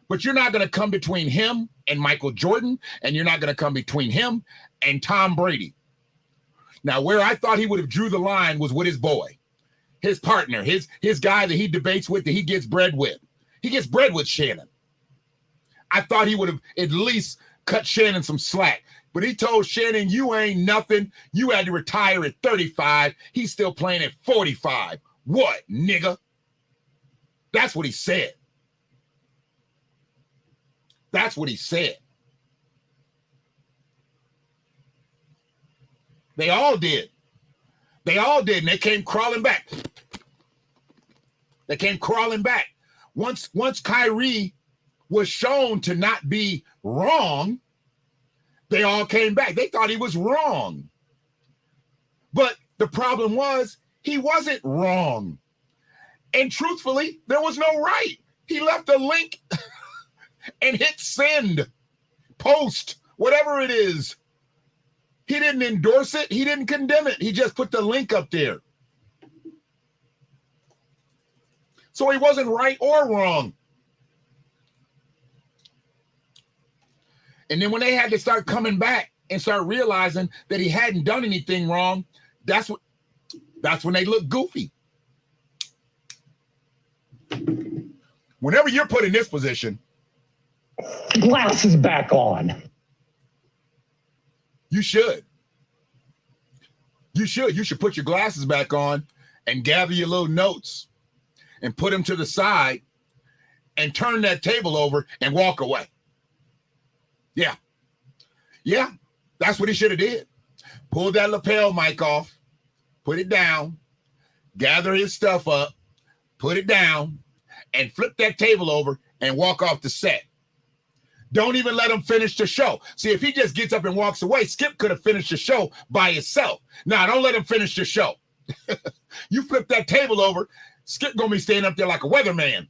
But you're not going to come between him and Michael Jordan, and you're not going to come between him and Tom Brady. Now, where I thought he would have drew the line was with his boy, his partner, his guy that he debates with, that he gets bread with. He gets bread with Shannon. I thought he would have at least cut Shannon some slack. But he told Shannon, you ain't nothing. You had to retire at 35. He's still playing at 45. What, nigga? That's what he said. That's what he said. They all did. They all did, and they came crawling back. They came crawling back. Once Kyrie was shown to not be wrong, they all came back. They thought he was wrong. But the problem was he wasn't wrong. And truthfully, there was no right. He left a link and hit send, post, whatever it is. He didn't endorse it. He didn't condemn it. He just put the link up there. So he wasn't right or wrong. And then when they had to start coming back and start realizing that he hadn't done anything wrong, that's when they look goofy. Whenever you're put in this position, glasses back on. You should. You should put your glasses back on and gather your little notes and put them to the side and turn that table over and walk away. Yeah. Yeah, that's what he should have did. Pull that lapel mic off, put it down, gather his stuff up, put it down, and flip that table over and walk off the set. Don't even let him finish the show. See, if he just gets up and walks away, Skip could have finished the show by himself. Now, don't let him finish the show. You flip that table over, Skip gonna be standing up there like a weatherman.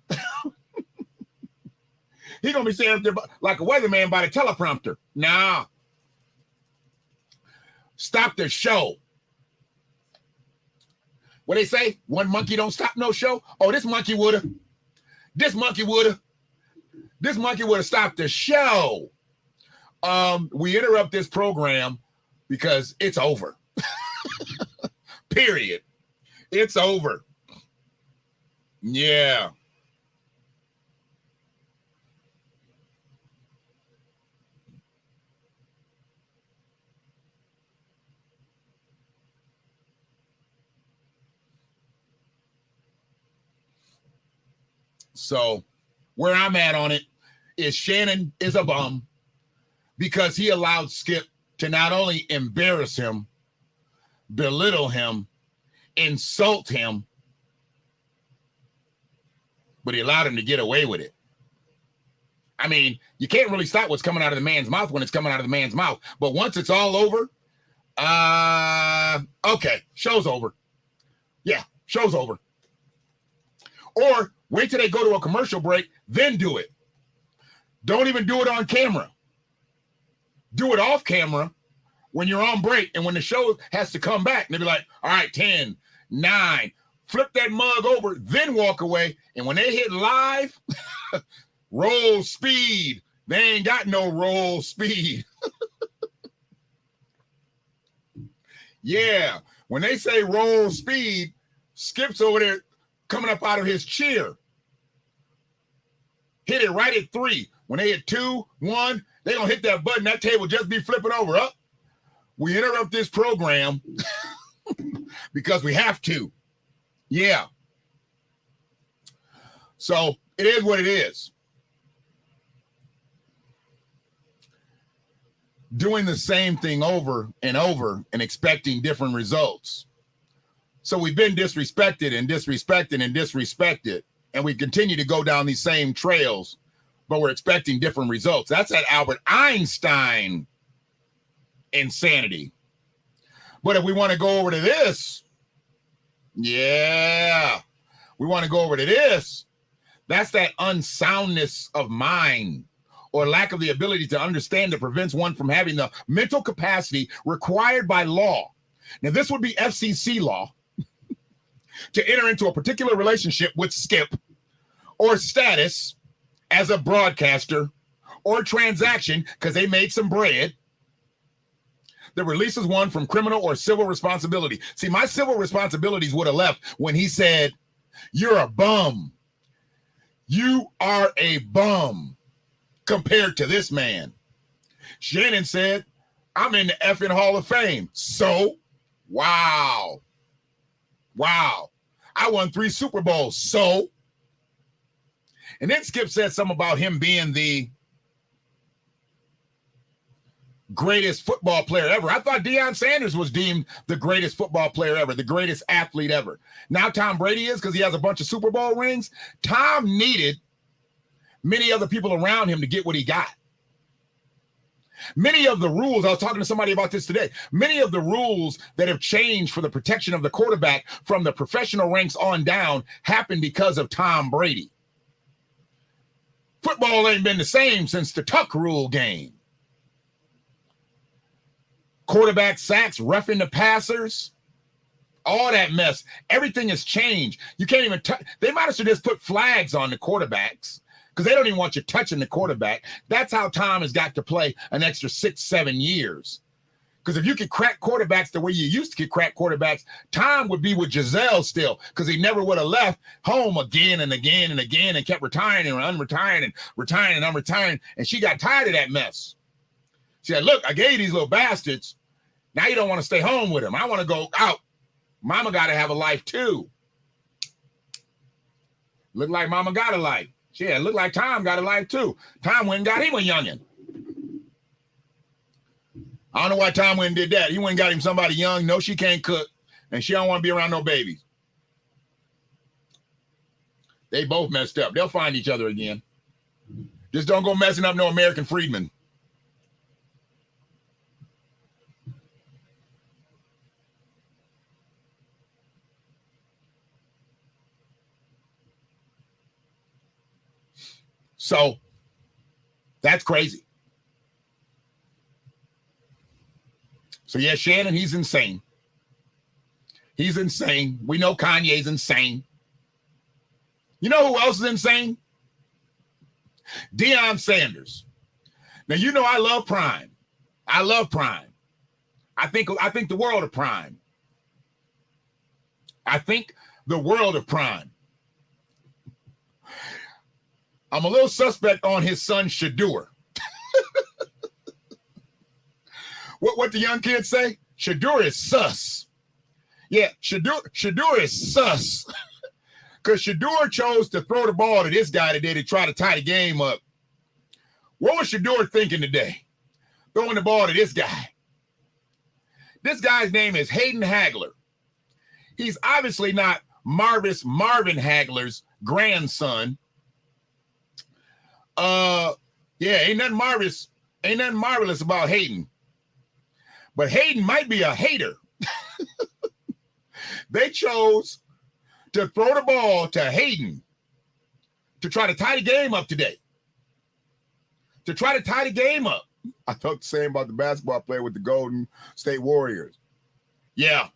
He gonna be standing up there like a weatherman by the teleprompter. Nah. Stop the show. What they say? One monkey don't stop no show. Oh, this monkey would have stopped the show. We interrupt this program because it's over. Period. It's over. Yeah. So where I'm at on it is Shannon is a bum because he allowed Skip to not only embarrass him, belittle him, insult him, but he allowed him to get away with it. I mean, you can't really stop what's coming out of the man's mouth when it's coming out of the man's mouth. But once it's all over, okay, show's over. Yeah, show's over. Or wait till they go to a commercial break, then do it. Don't even do it on camera. Do it off camera when you're on break and when the show has to come back. And they'll be like, all right, 10, 9, flip that mug over, then walk away. And when they hit live, roll speed. They ain't got no roll speed. Yeah, when they say roll speed, Skip's over there coming up out of his chair. Hit it right at 3. When they hit 2, 1, they gonna hit that button. That table just be flipping over. Up. We interrupt this program because we have to. Yeah. So it is what it is. Doing the same thing over and over and expecting different results. So we've been disrespected and disrespected and disrespected, and we continue to go down these same trails, but we're expecting different results. That's that Albert Einstein insanity. But if we want to go over to this, yeah, we want to go over to this. That's that unsoundness of mind or lack of the ability to understand that prevents one from having the mental capacity required by law. Now, this would be FCC law to enter into a particular relationship with Skip or status as a broadcaster or transaction because they made some bread that releases one from criminal or civil responsibility. See, my civil responsibilities would have left when he said, you're a bum. You are a bum compared to this man. Shannon said, I'm in the effing Hall of Fame. So, wow. Wow. I won 3 Super Bowls. So, and then Skip said something about him being the greatest football player ever. I thought Deion Sanders was deemed the greatest football player ever, the greatest athlete ever. Now Tom Brady is, because he has a bunch of Super Bowl rings. Tom needed many other people around him to get what he got. Many of the rules, I was talking to somebody about this today, many of the rules that have changed for the protection of the quarterback from the professional ranks on down happened because of Tom Brady. Football ain't been the same since the Tuck rule game. Quarterback sacks, roughing the passers, all that mess. Everything has changed. You can't even touch. They might as well just put flags on the quarterbacks because they don't even want you touching the quarterback. That's how Tom has got to play an extra 6-7 years. Because if you could crack quarterbacks the way you used to crack quarterbacks, Tom would be with Giselle still, because he never would have left home again and again and again and kept retiring and unretiring and retiring and unretiring. And she got tired of that mess. She said, look, I gave these little bastards. Now you don't want to stay home with them. I want to go out. Mama got to have a life too. Look like mama got a life. Yeah, look like Tom got a life too. Tom went and got him a youngin'. I don't know why Tom went and did that. He went and got him somebody young. No, she can't cook. And she don't want to be around no babies. They both messed up. They'll find each other again. Just don't go messing up no American Freedman. So that's crazy. So yeah, Shannon, he's insane. He's insane. We know Kanye's insane. You know who else is insane? Deion Sanders. Now, you know I love Prime. I love Prime. I think the world of Prime. I think the world of Prime. I'm a little suspect on his son, Shadur. What the young kids say? Shadur is sus. Yeah, Shadur is sus. Because Shadur chose to throw the ball to this guy today to try to tie the game up. What was Shadur thinking today? Throwing the ball to this guy. This guy's name is Hayden Hagler. He's obviously not Marvin Hagler's grandson. Yeah, ain't nothing marvelous about Hayden. But Hayden might be a hater. They chose to throw the ball to Hayden to try to tie the game up today. To try to tie the game up. I thought the same about the basketball player with the Golden State Warriors. Yeah.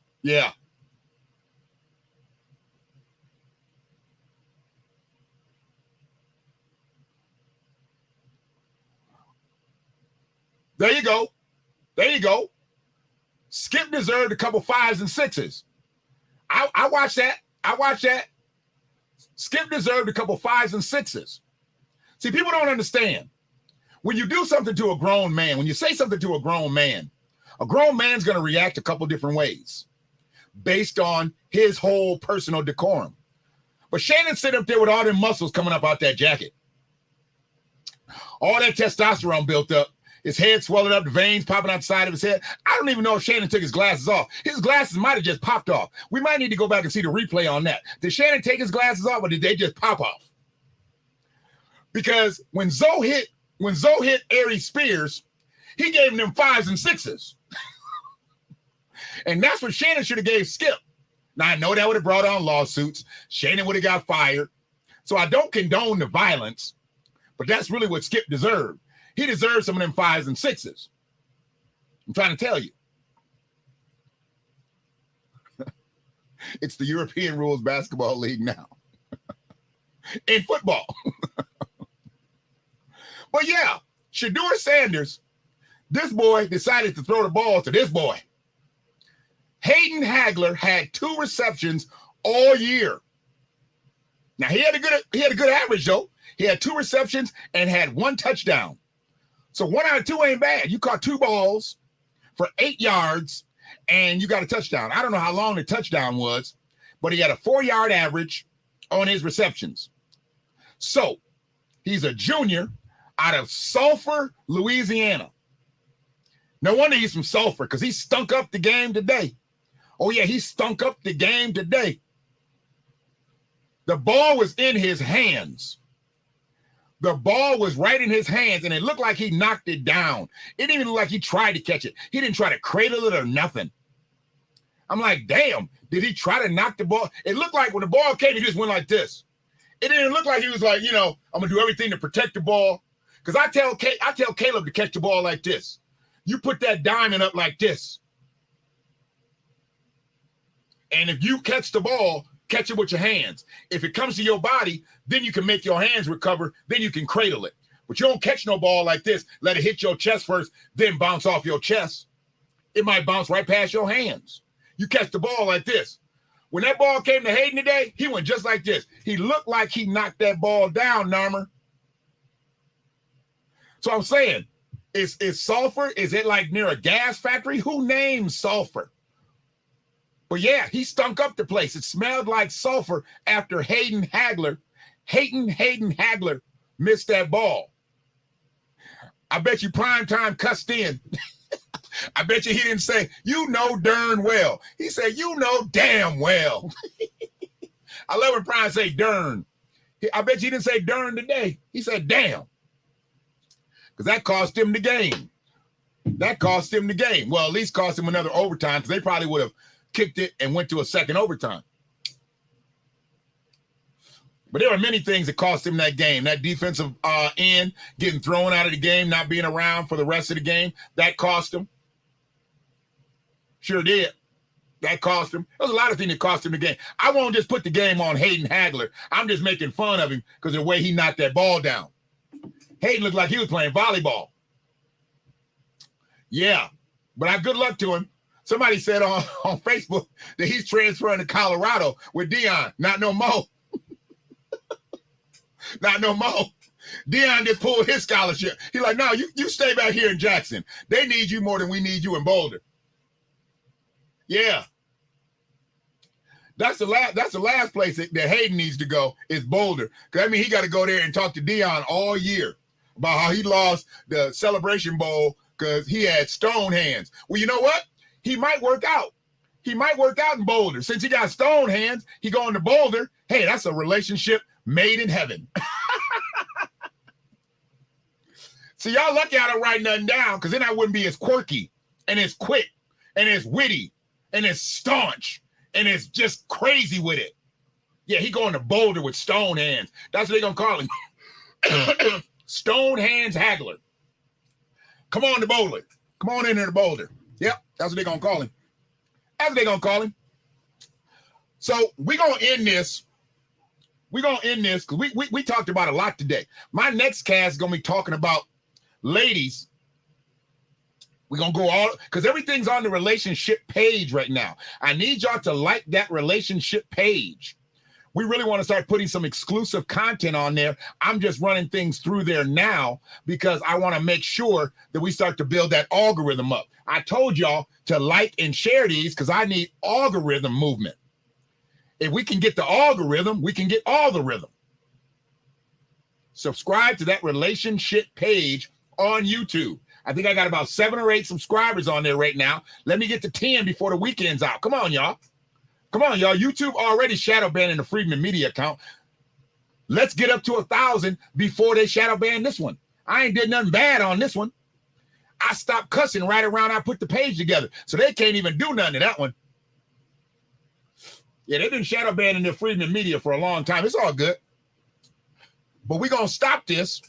There you go. Skip deserved a couple 5s and 6s. I watched that. Skip deserved a couple 5s and 6s. See, people don't understand. When you do something to a grown man, when you say something to a grown man's going to react a couple different ways based on his whole personal decorum. But Shannon sit up there with all them muscles coming up out that jacket. All that testosterone built up. His head swelling up, the veins popping out the side of his head. I don't even know if Shannon took his glasses off. His glasses might have just popped off. We might need to go back and see the replay on that. Did Shannon take his glasses off, or did they just pop off? Because when Zoe hit Aries Spears, he gave him them 5s and 6s. And that's what Shannon should have gave Skip. Now, I know that would have brought on lawsuits. Shannon would have got fired. So I don't condone the violence, but that's really what Skip deserved. He deserves some of them 5s and 6s. I'm trying to tell you. It's the European Rules Basketball League now. In football. But yeah, Shadur Sanders, this boy decided to throw the ball to this boy. Hayden Hagler had 2 receptions all year. Now he had a good average though. He had 2 receptions and had 1 touchdown. So 1 out of 2 ain't bad. You caught 2 balls for 8 yards, and you got a touchdown. I don't know how long the touchdown was, but he had a 4-yard average on his receptions. So he's a junior out of Sulphur, Louisiana. No wonder he's from Sulphur, because he stunk up the game today. Oh, yeah, he stunk up the game today. The ball was in his hands. The ball was right in his hands, and it looked like he knocked it down. It didn't even look like he tried to catch it. He didn't try to cradle it or nothing. I'm like, damn, did he try to knock the ball? It looked like when the ball came, he just went like this. It didn't look like he was like, I'm going to do everything to protect the ball. Because I tell Caleb to catch the ball like this. You put that diamond up like this. And if you catch the ball, catch it with your hands. If it comes to your body, then you can make your hands recover. Then you can cradle it. But you don't catch no ball like this. Let it hit your chest first, then bounce off your chest. It might bounce right past your hands. You catch the ball like this. When that ball came to Hayden today, he went just like this. He looked like he knocked that ball down, Narmer. So I'm saying, is Sulphur? Is it like near a gas factory? Who names Sulphur? But yeah, he stunk up the place. It smelled like sulfur after Hayden Hagler missed that ball. I bet you Primetime cussed in. I bet you he didn't say, darn well. He said, damn well. I love when Prime say darn. I bet you he didn't say darn today. He said damn. Because that cost him the game. Well, at least cost him another overtime, because they probably would have kicked it and went to a second overtime. But there were many things that cost him that game. That defensive end getting thrown out of the game, not being around for the rest of the game, that cost him. Sure did. That cost him. There's a lot of things that cost him the game. I won't just put the game on Hayden Hagler. I'm just making fun of him because of the way he knocked that ball down. Hayden looked like he was playing volleyball. Yeah, but good luck to him. Somebody said on Facebook that he's transferring to Colorado with Deion. Not no more. Not no more. Deion just pulled his scholarship. He's like, no, you stay back here in Jackson. They need you more than we need you in Boulder. Yeah. That's the last place that Hayden needs to go is Boulder. Because, he got to go there and talk to Deion all year about how he lost the Celebration Bowl because he had stone hands. Well, you know what? He might work out. He might work out in Boulder. Since he got stone hands, he going to Boulder. Hey, that's a relationship made in heaven. See, y'all lucky I don't write nothing down, because then I wouldn't be as quirky and as quick and as witty and as staunch and as just crazy with it. Yeah, he going to Boulder with stone hands. That's what they're going to call him. Stone Hands Hagler. Come on to Boulder. Come on in there to Boulder. Yep, that's what they're going to call him. That's what they're going to call him. So we're going to end this. We're going to end this because we talked about a lot today. My next cast is going to be talking about ladies. We're going to go all, because everything's on the relationship page right now. I need y'all to like that relationship page. We really want to start putting some exclusive content on there. I'm just running things through there now because I want to make sure that we start to build that algorithm up. I told y'all to like and share these because I need algorithm movement. If we can get the algorithm, we can get all the rhythm. Subscribe to that relationship page on YouTube. I think I got about 7 or 8 subscribers on there right now. Let me get to 10 before the weekend's out. Come on, y'all. Come on, y'all. YouTube already shadow banning the Freedman Media account. Let's get up to 1,000 before they shadow ban this one. I ain't did nothing bad on this one. I stopped cussing right around I put the page together. So they can't even do nothing to that one. Yeah, they've been shadow banning the Freedman Media for a long time. It's all good. But we're going to stop this.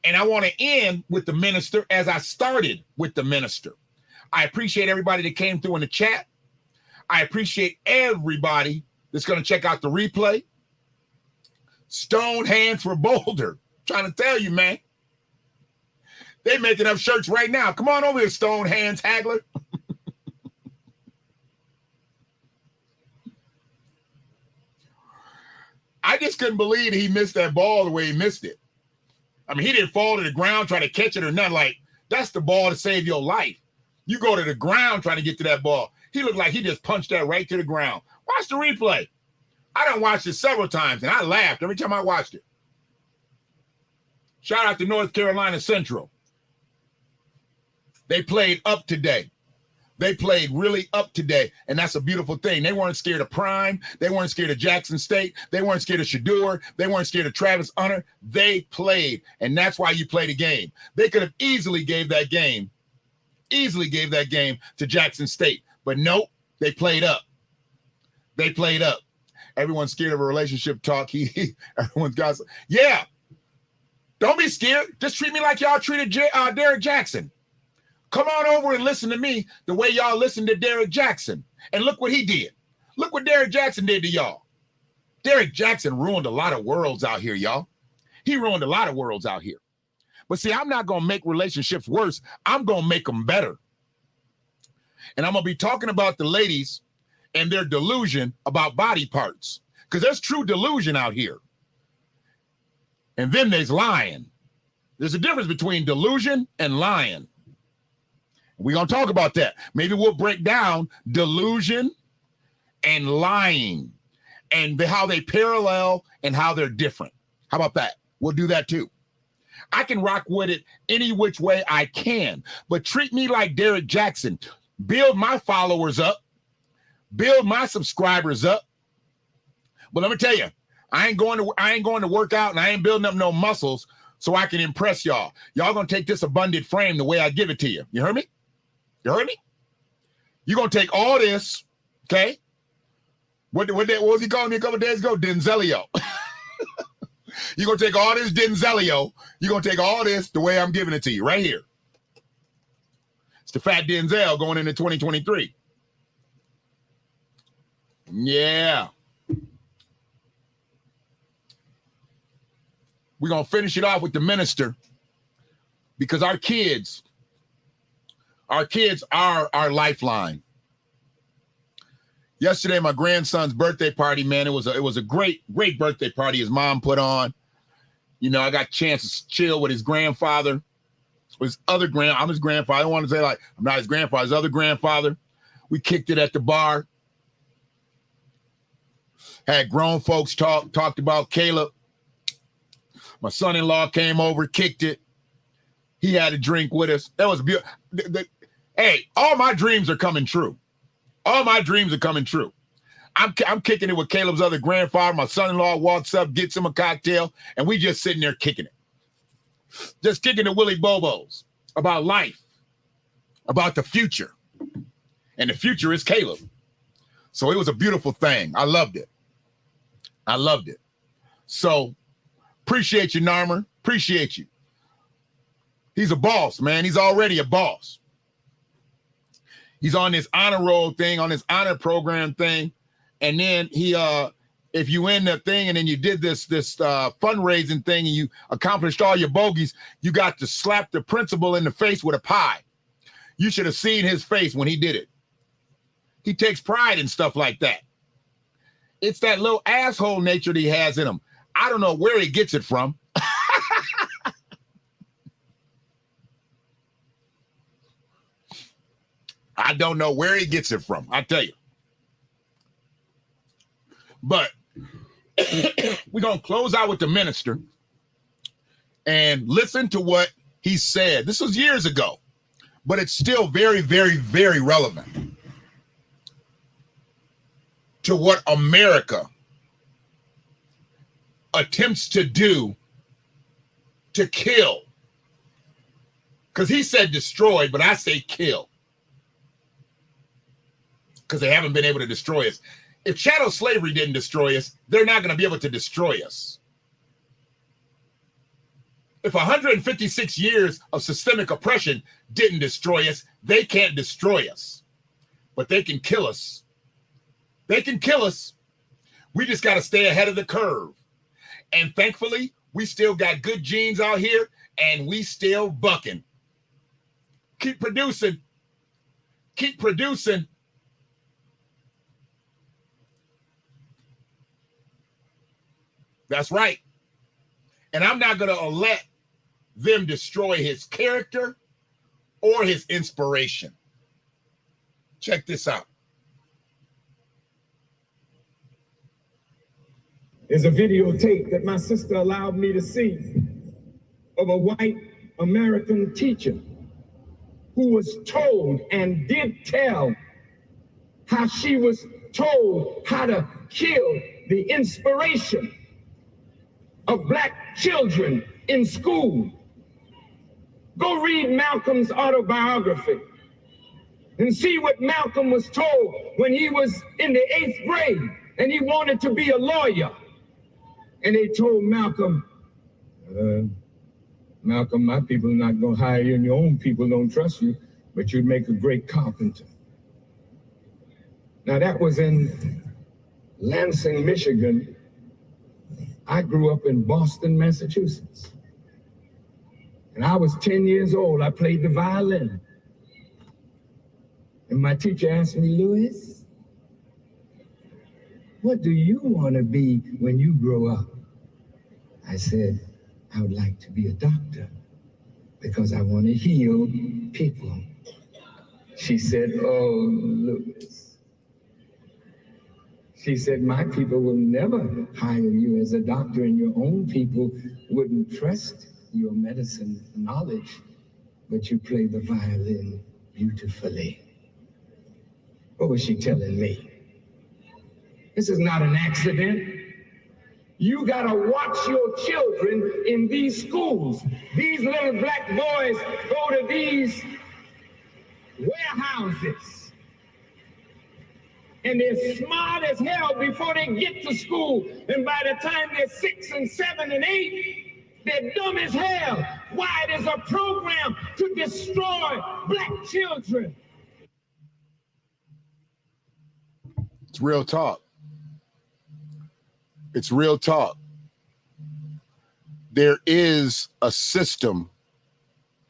And I want to end with the minister as I started with the minister. I appreciate everybody that came through in the chat. I appreciate everybody that's going to check out the replay. Stone Hands for Boulder. Trying to tell you, man. They making up shirts right now. Come on over here, Stone Hands Hagler. I just couldn't believe he missed that ball the way he missed it. I mean, he didn't fall to the ground, try to catch it or nothing. Like, that's the ball to save your life. You go to the ground trying to get to that ball. He looked like he just punched that right to the ground. Watch the replay. I done watched it several times, and I laughed every time I watched it. Shout out to North Carolina Central. They played up today. They played really up today, and that's a beautiful thing. They weren't scared of Prime. They weren't scared of Jackson State. They weren't scared of Shador. They weren't scared of Travis Hunter. They played, and that's why you play the game. They could have easily gave that game to Jackson State, but nope, they played up. They played up. Everyone's scared of a relationship talk. Everyone's got, yeah. Don't be scared. Just treat me like y'all treated Derek Jackson. Come on over and listen to me the way y'all listened to Derek Jackson. And look what he did. Look what Derek Jackson did to y'all. Derek Jackson ruined a lot of worlds out here, y'all. He ruined a lot of worlds out here. But see, I'm not going to make relationships worse. I'm going to make them better. And I'm going to be talking about the ladies and their delusion about body parts. Because there's true delusion out here. And then there's lying. There's a difference between delusion and lying. We're going to talk about that. Maybe we'll break down delusion and lying and how they parallel and how they're different. How about that? We'll do that too. I can rock with it any which way I can, but treat me like Derek Jackson. Build my followers up. Build my subscribers up. But let me tell you, I ain't going to work out, and I ain't building up no muscles so I can impress y'all. Y'all going to take this abundant frame the way I give it to you. You heard me? You heard me? You're going to take all this, okay? What was he calling me a couple days ago? Denzelio. You're going to take all this Denzelio. You're going to take all this the way I'm giving it to you right here. It's the fat Denzel going into 2023. Yeah. We're going to finish it off with the minister because our kids are our lifeline. Yesterday, my grandson's birthday party, man, it was a great birthday party his mom put on. You know, I got a chance to chill with his grandfather, I'm his grandfather. I don't want to say like I'm not his grandfather, his other grandfather. We kicked it at the bar. Had grown folks talked about Caleb. My son-in-law came over, kicked it. He had a drink with us. That was beautiful. Hey, all my dreams are coming true. All my dreams are coming true. I'm kicking it with Caleb's other grandfather. My son-in-law walks up, gets him a cocktail, and we just sitting there kicking it. Just kicking the Willy Bobos about life, about the future. And the future is Caleb. So it was a beautiful thing. I loved it. So appreciate you, Narmer. Appreciate you. He's a boss, man. He's already a boss. He's on this honor roll thing, on this honor program thing. And then he, if you win the thing and then you did this fundraising thing and you accomplished all your bogeys, you got to slap the principal in the face with a pie. You should have seen his face when he did it. He takes pride in stuff like that. It's that little asshole nature that he has in him. I don't know where he gets it from. I don't know where he gets it from. I tell you. But we're going to close out with the minister and listen to what he said. This was years ago, but it's still very, very, very relevant to what America attempts to do to kill. Because he said destroy, but I say kill. Because they haven't been able to destroy us. If chattel slavery didn't destroy us, they're not going to be able to destroy us. If 156 years of systemic oppression didn't destroy us, they can't destroy us. But they can kill us. They can kill us. We just got to stay ahead of the curve. And thankfully, we still got good genes out here, and we still bucking. Keep producing. Keep producing. That's right. And I'm not going to let them destroy his character or his inspiration. Check this out. There's a videotape that my sister allowed me to see of a white American teacher who was told and did tell how she was told how to kill the inspiration of black children in school. Go read Malcolm's autobiography and see what Malcolm was told when he was in the 8th grade and he wanted to be a lawyer. And they told Malcolm, Malcolm, my people are not going to hire you and your own people don't trust you, but you'd make a great carpenter. Now that was in Lansing, Michigan. I grew up in Boston, Massachusetts. And I was 10 years old. I played the violin. And my teacher asked me, Louis, what do you want to be when you grow up? I said, I would like to be a doctor because I want to heal people. She said, oh, Louis. She said, my people will never hire you as a doctor and your own people wouldn't trust your medicine knowledge, but you play the violin beautifully. What was she telling me? This is not an accident. You gotta watch your children in these schools. These little black boys go to these warehouses and they're smart as hell before they get to school. And by the time they're 6 and 7 and 8, they're dumb as hell. Why? There's a program to destroy black children. It's real talk. It's real talk. There is a system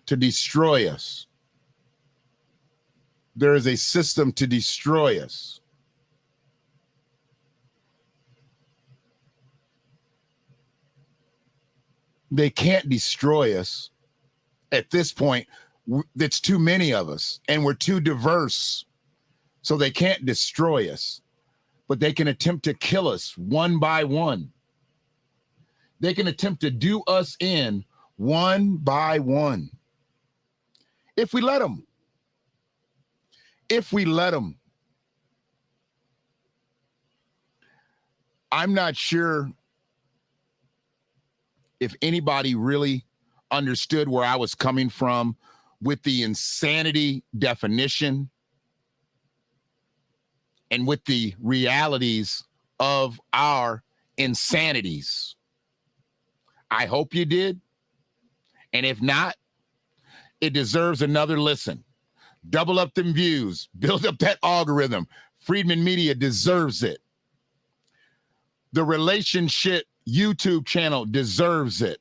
to destroy us. There is a system to destroy us. They can't destroy us. At this point, it's too many of us and we're too diverse. So they can't destroy us. But they can attempt to kill us one by one. They can attempt to do us in one by one. If we let them. If we let them. I'm not sure if anybody really understood where I was coming from with the insanity definition and with the realities of our insanities. I hope you did. And if not, it deserves another listen. Double up them views. Build up that algorithm. Freedman Media deserves it. The Relationship YouTube channel deserves it.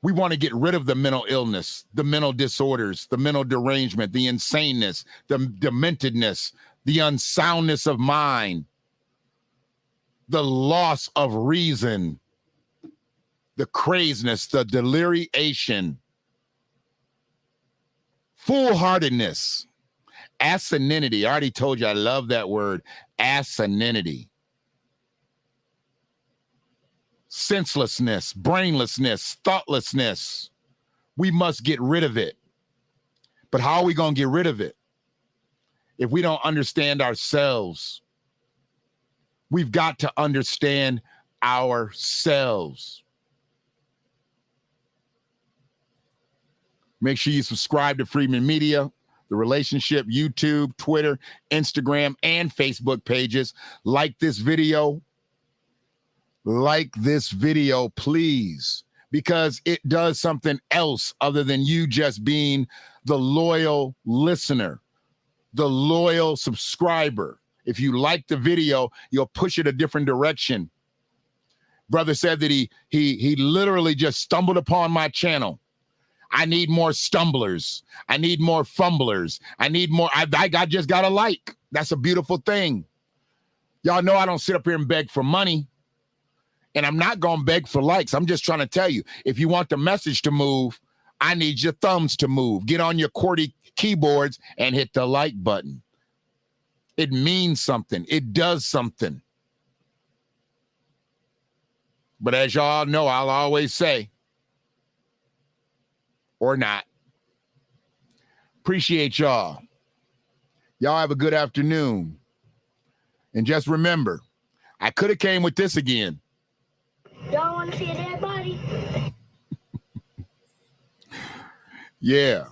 We want to get rid of the mental illness, the mental disorders, the mental derangement, the insaneness, the dementedness, the unsoundness of mind, the loss of reason, the craziness, the deliriation, foolhardiness, asininity. I already told you I love that word, asininity. Senselessness, brainlessness, thoughtlessness. We must get rid of it. But how are we going to get rid of it if we don't understand ourselves? We've got to understand ourselves. Make sure you subscribe to Freedman Media, the Relationship, YouTube, Twitter, Instagram, and Facebook pages. Like this video. Like this video, please, because it does something else other than you just being the loyal listener, the loyal subscriber. If you like the video, you'll push it a different direction. Brother said that he literally just stumbled upon my channel. I need more stumblers. I need more fumblers. I need more. I just got a like. That's a beautiful thing. Y'all know I don't sit up here and beg for money. And I'm not going to beg for likes. I'm just trying to tell you, if you want the message to move, I need your thumbs to move. Get on your QWERTY keyboards and hit the like button. It means something. It does something. But as y'all know, I'll always say, or not. Appreciate y'all. Y'all have a good afternoon. And just remember, I could have came with this again. Y'all want to see a dead body? Yeah.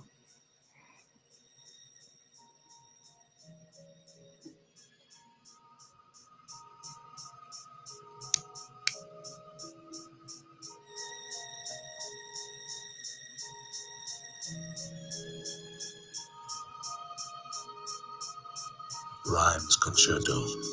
Rhymes Concerto.